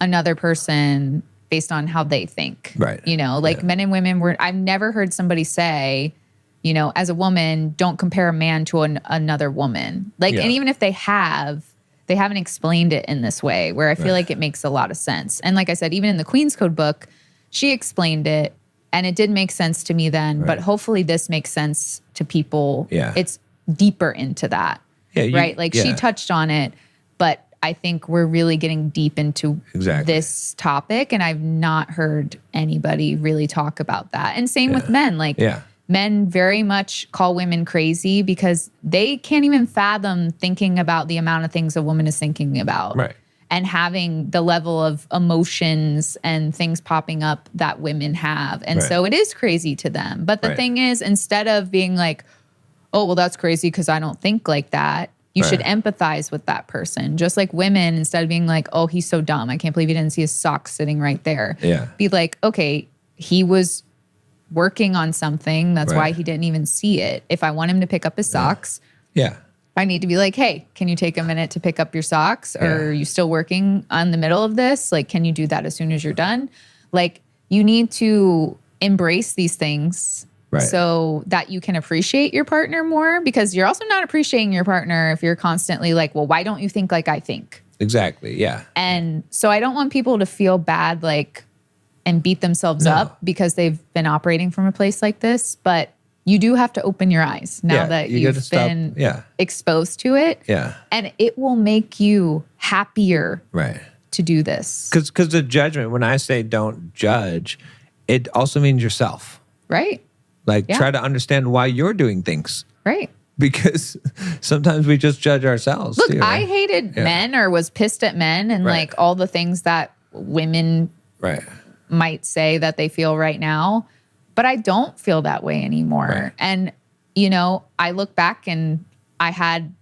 another person based on how they think. Right. You know, like men and women I've never heard somebody say, you know, as a woman, don't compare a man to another woman. Like, and even if they haven't explained it in this way, where I feel like it makes a lot of sense. And like I said, even in the Queen's Code book, she explained it and it did make sense to me then, but hopefully this makes sense to people. Yeah. It's deeper into that, right? Like she touched on it, but I think we're really getting deep into this topic, and I've not heard anybody really talk about that. And same with men, like men very much call women crazy because they can't even fathom thinking about the amount of things a woman is thinking about. Right. And having the level of emotions and things popping up that women have. And so it is crazy to them. But the thing is, instead of being like, oh, well, that's crazy because I don't think like that, you should empathize with that person. Just like women, instead of being like, oh, he's so dumb, I can't believe he didn't see his socks sitting right there. Yeah. Be like, okay, he was working on something. That's why he didn't even see it. If I want him to pick up his socks, I need to be like, hey, can you take a minute to pick up your socks? Or are you still working on the middle of this? Like, can you do that as soon as you're done? Like, you need to embrace these things so that you can appreciate your partner more, because you're also not appreciating your partner if you're constantly like, well, why don't you think like I think? Exactly. Yeah. And so I don't want people to feel bad, like, and beat themselves up because they've been operating from a place like this. But you do have to open your eyes now that you've been exposed to it. Yeah. And it will make you happier Right. to do this. Because the judgment, when I say don't judge, it also means yourself. Right. Like, try to understand why you're doing things. Right. Because sometimes we just judge ourselves. Look, too, I hated men, or was pissed at men, and like all the things that women might say that they feel right now. But I don't feel that way anymore. Right. And, you know, I look back and I had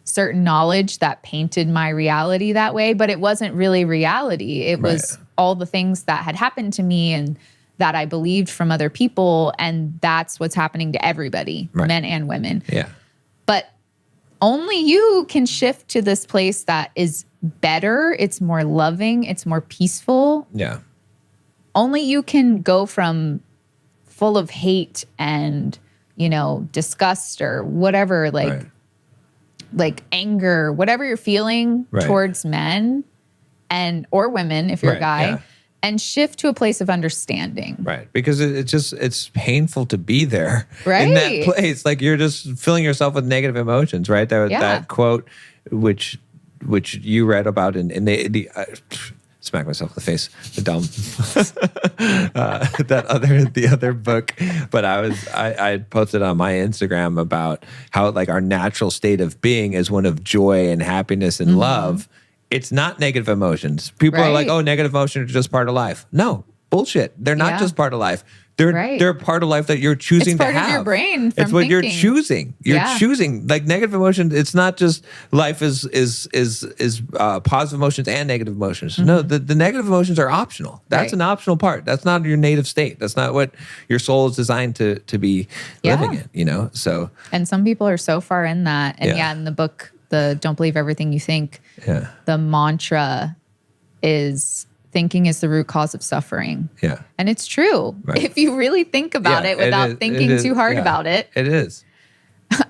certain knowledge that painted my reality that way, but it wasn't really reality. It was all the things that had happened to me and that I believed from other people. And that's what's happening to everybody, men and women. Yeah. But only you can shift to this place that is better. It's more loving. It's more peaceful. Yeah. Only you can go from full of hate and, you know, disgust or whatever, like anger, whatever you're feeling towards men and or women, if you're a guy, and shift to a place of understanding. Right. Because it's painful to be there in that place. Like, you're just filling yourself with negative emotions, right? That quote, which you read about in the smack myself in the face, the dumb, the other book. But I posted on my Instagram about how, like, our natural state of being is one of joy and happiness and love. It's not negative emotions. People are like, oh, negative emotions are just part of life. No, bullshit. They're not just part of life. They're part of life that you're choosing to have. It's part of your brain. It's what you're choosing. You're choosing. Like, negative emotions. It's not just life is positive emotions and negative emotions. No, the negative emotions are optional. That's an optional part. That's not your native state. That's not what your soul is designed to be living in. You know. So. And some people are so far in that. And in the book, the Don't Believe Everything You Think. Yeah. The mantra is, thinking is the root cause of suffering. Yeah. And it's true. Right. If you really think about it without thinking too hard about it. It is.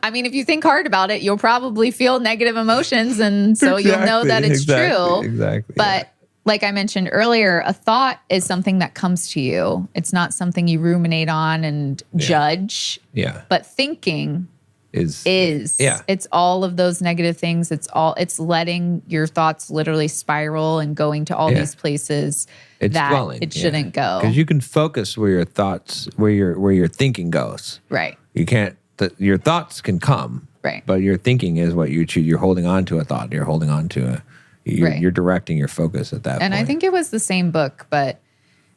I mean, if you think hard about it, you'll probably feel negative emotions. And so you'll know that it's true. Exactly. But like I mentioned earlier, a thought is something that comes to you. It's not something you ruminate on and judge. Yeah. But thinking is it's all of those negative things. It's letting your thoughts literally spiral and going to all these places that dwelling, it shouldn't go. Because you can focus where your thoughts, where your thinking goes. Right. You can't. Your thoughts can come. Right. But your thinking is what you choose. You're holding on to a thought. You're holding on to you're directing your focus at that point. And I think it was the same book, but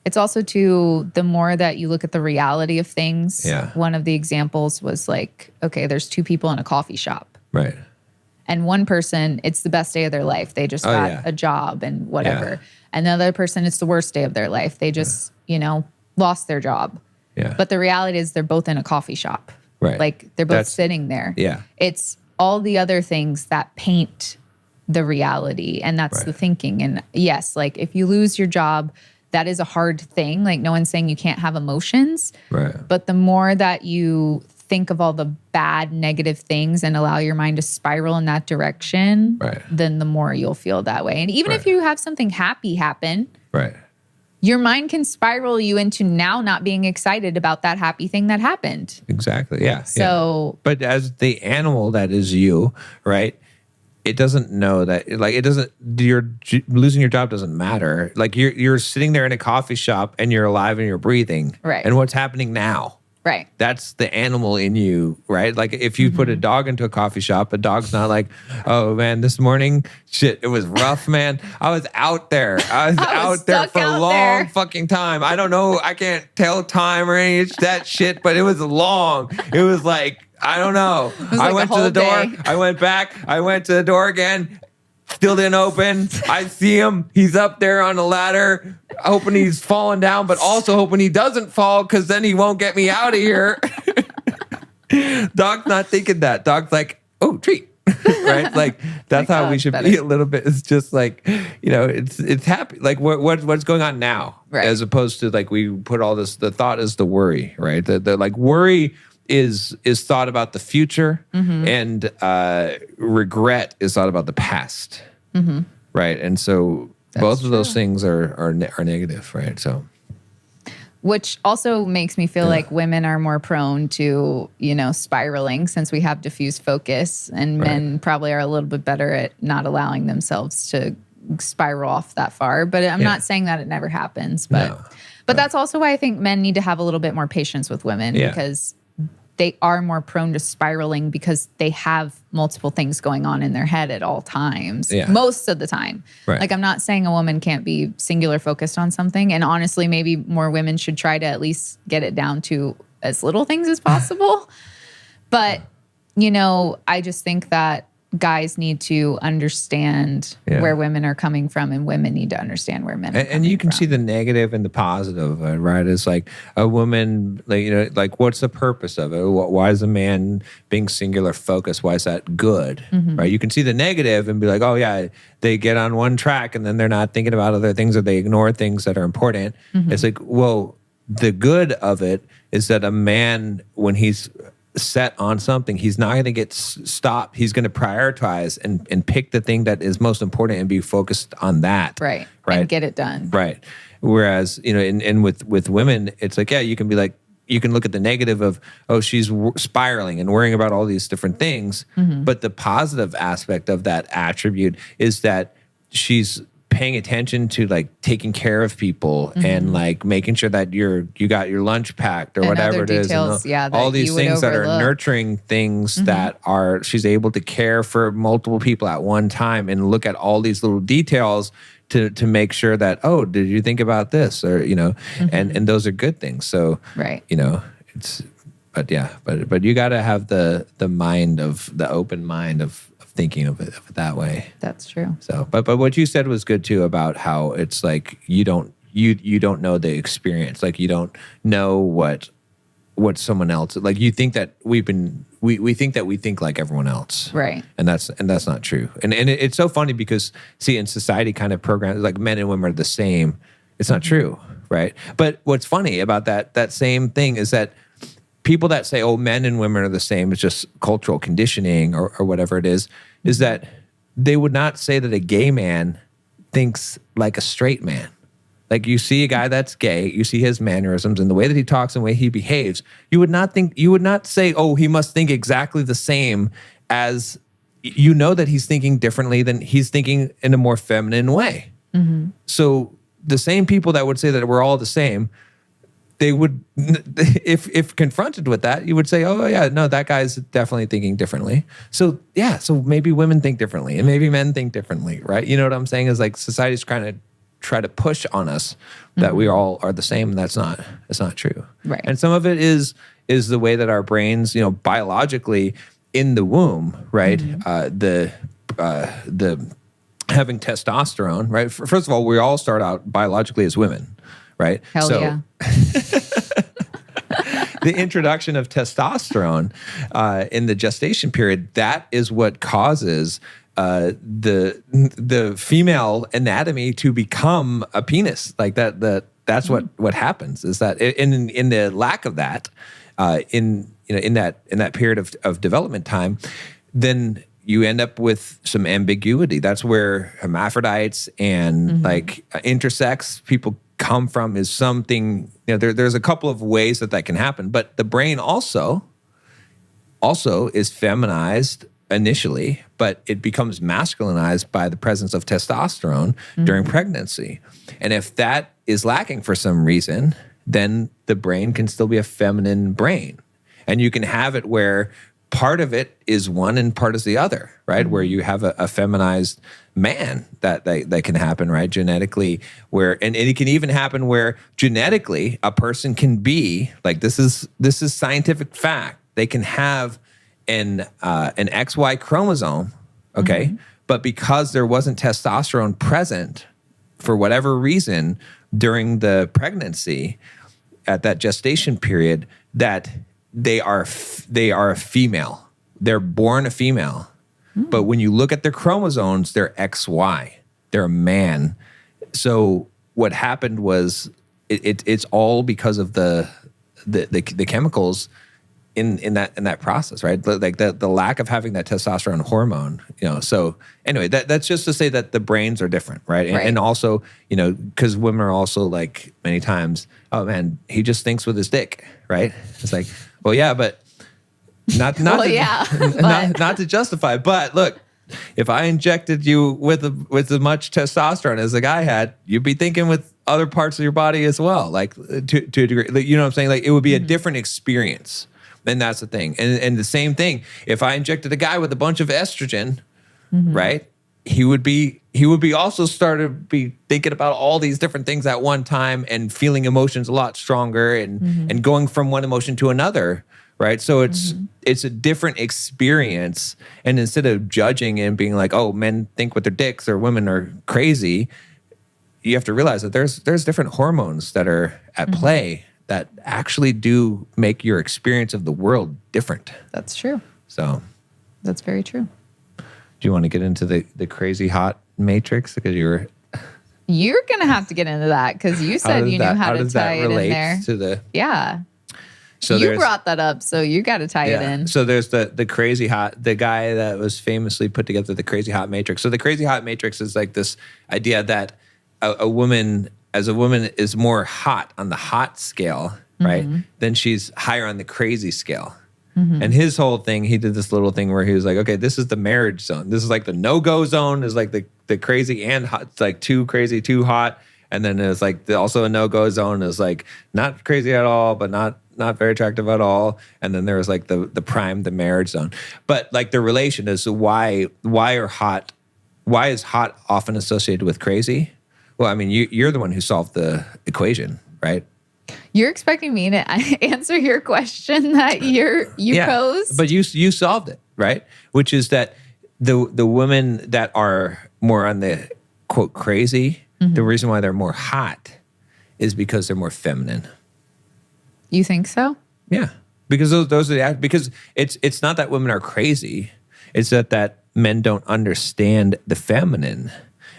it's also too, the more that you look at the reality of things, one of the examples was like, okay, there's two people in a coffee shop. Right. And one person, it's the best day of their life. They just got a job and whatever. Yeah. And the other person, it's the worst day of their life. They just, lost their job. Yeah. But the reality is they're both in a coffee shop. Right. Like they're both sitting there. Yeah. It's all the other things that paint the reality. And that's the thinking. And yes, like if you lose your job, that is a hard thing. Like no one's saying you can't have emotions. Right. But the more that you think of all the bad, negative things and allow your mind to spiral in that direction, then the more you'll feel that way. And even if you have something happy happen, your mind can spiral you into now not being excited about that happy thing that happened. Exactly. Yeah. So, but as the animal that is you, right? It doesn't know that, like, it doesn't, losing your job doesn't matter. Like you're sitting there in a coffee shop and you're alive and you're breathing. Right. And what's happening now? Right. That's the animal in you, right? Like if you put a dog into a coffee shop, a dog's not like, oh man, this morning, shit, it was rough, man. I was out there. I was out there for a long fucking time. I don't know. I can't tell time or any of that shit, but it was long. It was like, I don't know. I went to the door. I went back. I went to the door again. Still didn't open. I see him. He's up there on the ladder, hoping he's falling down, but also hoping he doesn't fall because then he won't get me out of here. Dog's not thinking that. Dog's like, oh, treat. Right? Like that's how we should be a little bit. It's just like, it's happy. Like what's going on now, as opposed to like we put all this. The thought is the worry, right? The like worry is thought about the future, and regret is thought about the past, right? And so both of those things are negative, right? So, which also makes me feel like women are more prone to spiraling since we have diffuse focus, and men probably are a little bit better at not allowing themselves to spiral off that far. But I'm not saying that it never happens, but that's also why I think men need to have a little bit more patience with women because they are more prone to spiraling because they have multiple things going on in their head at all times, most of the time. Right. Like I'm not saying a woman can't be singular focused on something. And honestly, maybe more women should try to at least get it down to as little things as possible. But, I just think that guys need to understand where women are coming from, and women need to understand where men are coming from. And you can see the negative and the positive, right? It's like a woman, like what's the purpose of it? Why is a man being singular focused? Why is that good, right? You can see the negative and be like, oh yeah, they get on one track and then they're not thinking about other things, or they ignore things that are important. It's like, well, the good of it is that a man, when he's set on something, he's not going to get stopped. He's going to prioritize and pick the thing that is most important and be focused on that. Right. And get it done. Right. Whereas, and with women, it's like, you can be like, you can look at the negative of, oh, she's spiraling and worrying about all these different things. But the positive aspect of that attribute is that she's paying attention to like taking care of people and like making sure that you got your lunch packed or and whatever it details, is. And all these things that are nurturing things that are, she's able to care for multiple people at one time and look at all these little details to make sure that, oh, did you think about this? Or, and those are good things. So, it's, but you got to have the open mind of thinking of it that way. That's true. So, but what you said was good too about how it's like you don't know the experience. Like you don't know what someone else, like you think that we think that we think like everyone else. Right. And that's not true. And it's so funny because see, in society kind of programs like men and women are the same. It's not true, right? But what's funny about that same thing is that people that say, oh, men and women are the same, it's just cultural conditioning or whatever it is that they would not say that a gay man thinks like a straight man. Like you see a guy that's gay, you see his mannerisms and the way that he talks and the way he behaves. You would not say, oh, he must think exactly the same as, you know, that he's thinking differently than he's thinking in a more feminine way. Mm-hmm. So the same people that would say that we're all the same, they would, if confronted with that, you would say, oh yeah, no, that guy's definitely thinking differently. So yeah, so maybe women think differently and maybe men think differently, right? You know what I'm saying? Is like society's trying to try to push on us that we all are the same, and that's not true. Right. And some of it is the way that our brains, you know, biologically in the womb, right? The having testosterone, right? First of all, we all start out biologically as women, right? Hell yeah. The introduction of testosterone in the gestation period, that is what causes the female anatomy to become a penis. Like that's what happens, is that in the lack of that, in that period of development time, then you end up with some ambiguity. That's where hermaphrodites and like intersex people come from, is something, you know, there's a couple of ways that can happen, but the brain also is feminized initially, but it becomes masculinized by the presence of testosterone during pregnancy. And if that is lacking for some reason, then the brain can still be a feminine brain. And you can have it where part of it is one and part is the other, right? Where you have a feminized man that can happen, right? Genetically, where, and it can even happen where genetically a person can be, like, this is scientific fact. They can have an XY chromosome, okay? But because there wasn't testosterone present for whatever reason during the pregnancy, at that gestation period, that they are a female. They're born a female. But when you look at their chromosomes, they're XY. They're a man. So what happened was it's all because of the chemicals in that process, right? Like the lack of having that testosterone hormone, you know. So anyway, that's just to say that the brains are different, right? And also, you know, because women are also like many times, oh man, he just thinks with his dick, right? It's like, well, yeah, but not to justify, but look, if I injected you with as much testosterone as the guy had, you'd be thinking with other parts of your body as well, like to a degree. Like, you know what I'm saying? Like, it would be a different experience. And that's the thing. And the same thing, if I injected a guy with a bunch of estrogen, right, he would be also started to be thinking about all these different things at one time and feeling emotions a lot stronger and going from one emotion to another, right? So it's a different experience. And instead of judging and being like, oh, men think with their dicks or women are crazy, you have to realize that there's different hormones that are at play that actually do make your experience of the world different. That's true. So that's very true. Do you want to get into the crazy hot matrix? Because you're going to have to get into that, because you said you knew how to tie it in there. To the, yeah. So you brought that up, so you got to tie it in. So there's the crazy hot, the guy that was famously put together the crazy hot matrix. So the crazy hot matrix is like this idea that a woman is more hot on the hot scale, right? Then she's higher on the crazy scale. And his whole thing, he did this little thing where he was like, okay, this is the marriage zone. This is like the no-go zone, is like the crazy and hot. It's like too crazy, too hot. And then it's like also a no-go zone is like not crazy at all, but not very attractive at all. And then there was like the prime, the marriage zone. But like the relation is, why is hot often associated with crazy? Well, I mean, you're the one who solved the equation, right? You're expecting me to answer your question that you posed? But you solved it, right? Which is that the women that are more on the, quote, crazy, the reason why they're more hot is because they're more feminine. You think so? Yeah. Because those are because it's not that women are crazy. It's that men don't understand the feminine.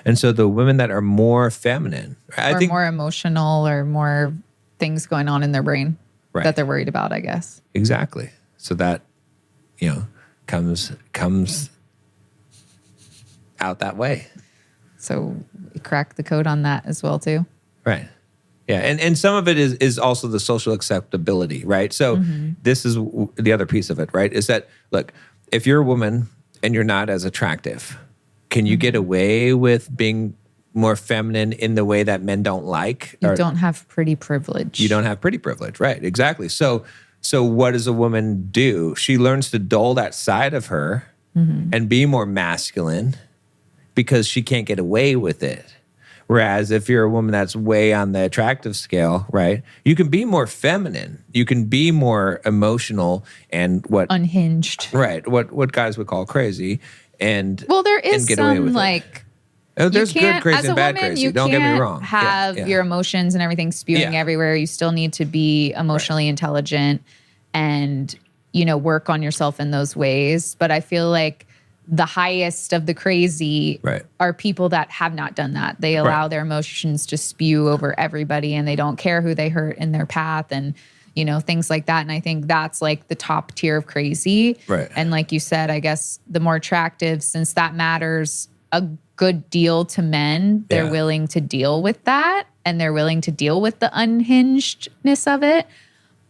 And so the women that are more feminine, I think, more emotional, or more things going on in their brain that they're worried about, I guess. Exactly. So that, you know, comes out that way. So crack the code on that as well too. Right. Yeah, and some of it is also the social acceptability, right? So this is the other piece of it, right? Is that, look, if you're a woman and you're not as attractive, can you get away with being more feminine in the way that men don't like? You don't have pretty privilege. You don't have pretty privilege, right? Exactly. So what does a woman do? She learns to dull that side of her and be more masculine because she can't get away with it. Whereas if you're a woman that's way on the attractive scale, right, you can be more feminine. You can be more emotional and unhinged. Right. What guys would call crazy. And well, there is get away some with like. Oh, there's good crazy as and a bad woman, crazy. You Don't get me wrong. Have your emotions and everything spewing everywhere. You still need to be emotionally intelligent and, work on yourself in those ways. But I feel like the highest of the crazy are people that have not done that. They allow their emotions to spew over everybody and they don't care who they hurt in their path and, things like that. And I think that's like the top tier of crazy. Right. And like you said, I guess the more attractive, since that matters a good deal to men, they're willing to deal with that and they're willing to deal with the unhingedness of it,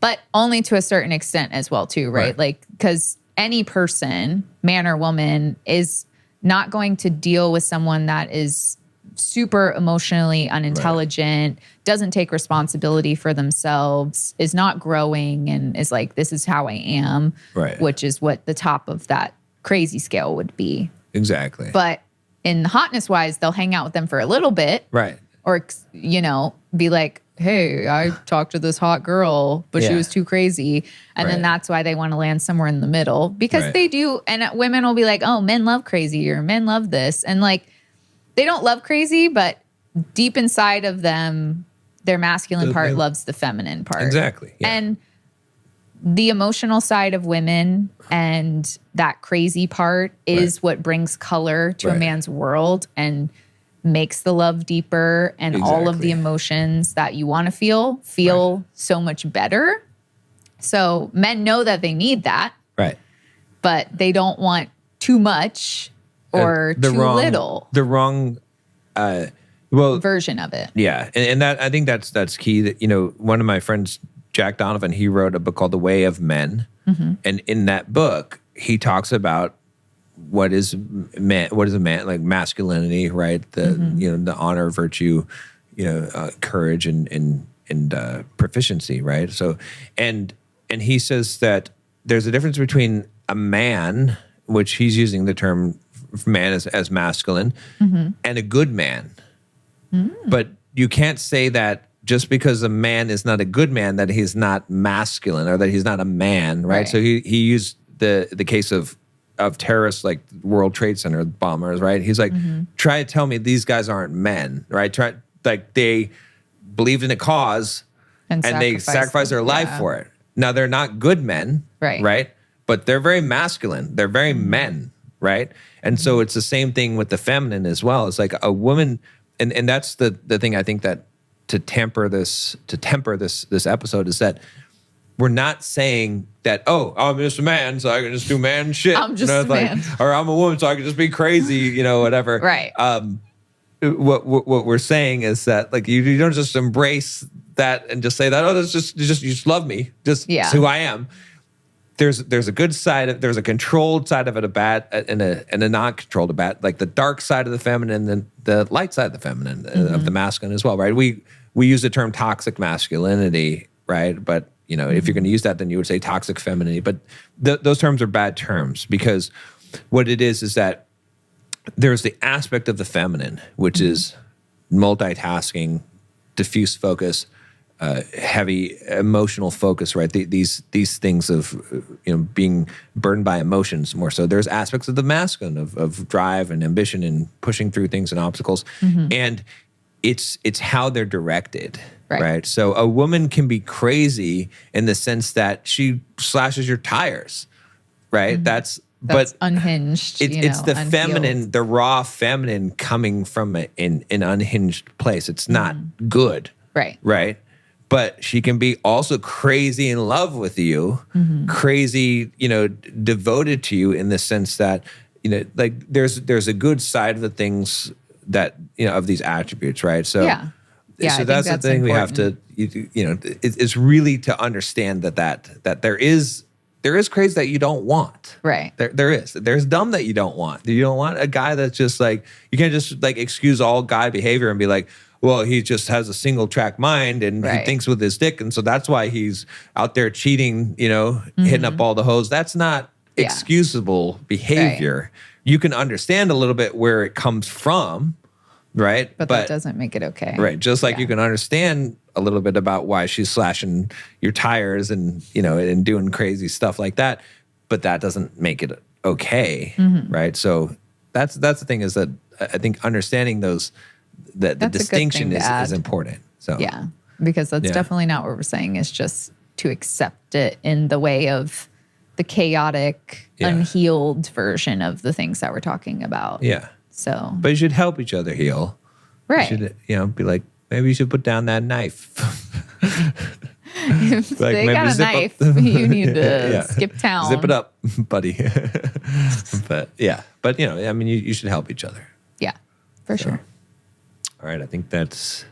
but only to a certain extent as well too, right? Like, because any person, man or woman, is not going to deal with someone that is super emotionally unintelligent, doesn't take responsibility for themselves, is not growing and is like, this is how I am, which is what the top of that crazy scale would be. Exactly. But in hotness wise, they'll hang out with them for a little bit. Right. Or, be like, hey, I talked to this hot girl, but she was too crazy. And then that's why they want to land somewhere in the middle because they do. And women will be like, oh, men love crazy or men love this. And like, they don't love crazy, but deep inside of them, their masculine part loves the feminine part. Exactly. Yeah. And the emotional side of women and that crazy part is what brings color to a man's world and makes the love deeper and all of the emotions that you want to feel so much better. So men know that they need that. Right. But they don't want too much or too little. The wrong version of it. Yeah. And that I think that's key. That one of my friends, Jack Donovan, he wrote a book called The Way of Men. And in that book, he talks about what is a man, like masculinity, right? The the honor, virtue, courage and proficiency, right? So and he says that there's a difference between a man, which he's using the term man as masculine, and a good man. But you can't say that just because a man is not a good man that he's not masculine or that he's not a man, right? So he used the case of terrorists like World Trade Center bombers, right? He's like, try to tell me these guys aren't men, right? They believed in a cause and they sacrificed their life for it. Now they're not good men, right? But they're very masculine. They're very men, right? And so it's the same thing with the feminine as well. It's like a woman, and that's the thing I think that to temper this episode is that we're not saying that, oh, I'm just a man, so I can just do man shit. I'm just a man. Or I'm a woman, so I can just be crazy, whatever. Right. What we're saying is that, like, you don't just embrace that and just say that, oh, that's just you just love me, just it's who I am. There's a good side, there's a controlled side of it, a bad, and a non-controlled, a bad, like the dark side of the feminine and the light side of the feminine, of the masculine as well, right? We use the term toxic masculinity, right? But if you're going to use that, then you would say toxic femininity. But those terms are bad terms because what it is that there's the aspect of the feminine, which is multitasking, diffuse focus, heavy emotional focus, right? These things of being burdened by emotions more so. There's aspects of the masculine of drive and ambition and pushing through things and obstacles, and it's how they're directed. Right. So a woman can be crazy in the sense that she slashes your tires, right? That's unhinged. It's the unhealed. feminine, the raw feminine coming from an unhinged place. It's not good. Right. But she can be also crazy in love with you, crazy, devoted to you in the sense that, like there's a good side of the things that, of these attributes, right? So Yeah, so I that's think the thing important. we have to, it's really to understand that there is crazy that you don't want. Right. There's dumb that you don't want. You don't want a guy that's just like, you can't just like excuse all guy behavior and be like, well, he just has a single track mind and he thinks with his dick. And so that's why he's out there cheating, hitting up all the hoes. That's not excusable behavior. Right. You can understand a little bit where it comes from, right? But that doesn't make it okay. Right. Just like you can understand a little bit about why she's slashing your tires and, and doing crazy stuff like that. But that doesn't make it okay. Mm-hmm. Right. So that's the thing, is that I think understanding those, the distinction is important. So yeah, because that's definitely not what we're saying. Is just to accept it in the way of the chaotic, unhealed version of the things that we're talking about. Yeah. So, but you should help each other heal. Right. You should, be like, maybe you should put down that knife. If like, they got a knife, you need to skip town. Zip it up, buddy. But you should help each other. Yeah, for sure. All right, I think that's.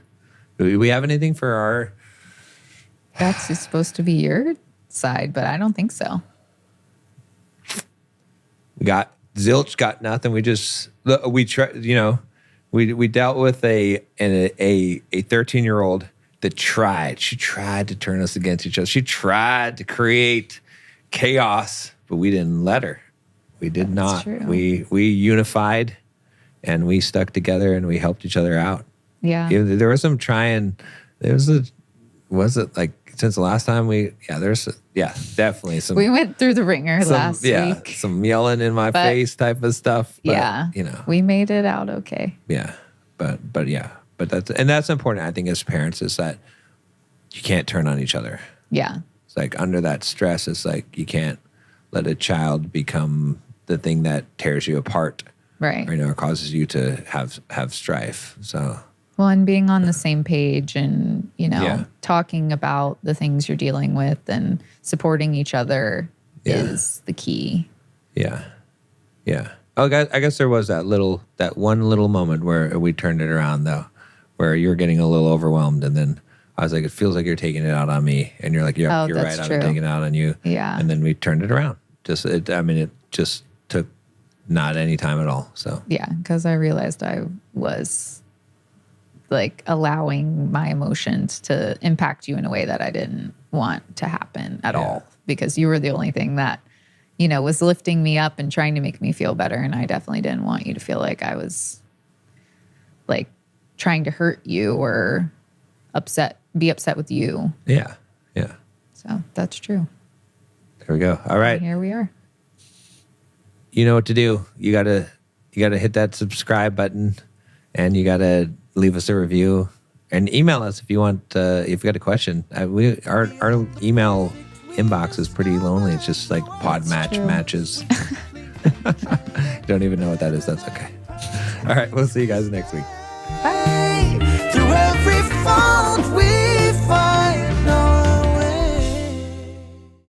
Do we have anything for our? That's supposed to be your side, but I don't think so. We got zilch, got nothing. We dealt with a 13-year-old that tried. She tried to turn us against each other. She tried to create chaos, but we didn't let her. We did not. True. We unified, and we stuck together, and we helped each other out. Yeah. There was some trying. Was it like since the last time definitely some. We went through the ringer last week. Some yelling in my face type of stuff. But, we made it out okay. Yeah, but that's important. I think as parents, is that you can't turn on each other. Yeah, it's like under that stress, it's like you can't let a child become the thing that tears you apart. Right. Or causes you to have strife. So. Well, and being on the same page and, talking about the things you're dealing with and supporting each other is the key. Yeah. Yeah. Oh, I guess there was that one little moment where we turned it around, though, where you were getting a little overwhelmed. And then I was like, it feels like you're taking it out on me. And you're like, you're right. I'm taking it out on you. Yeah. And then we turned it around. It just took not any time at all. So. Yeah. Because I realized I was like allowing my emotions to impact you in a way that I didn't want to happen at all, because you were the only thing that, was lifting me up and trying to make me feel better. And I definitely didn't want you to feel like I was like trying to hurt you or be upset with you. Yeah. Yeah. So that's true. There we go. All right. And here we are. You know what to do. You gotta hit that subscribe button, and you gotta leave us a review and email us if you want. If you got a question, our email inbox is pretty lonely. It's just like matches. Don't even know what that is. That's okay. All right, we'll see you guys next week. Bye.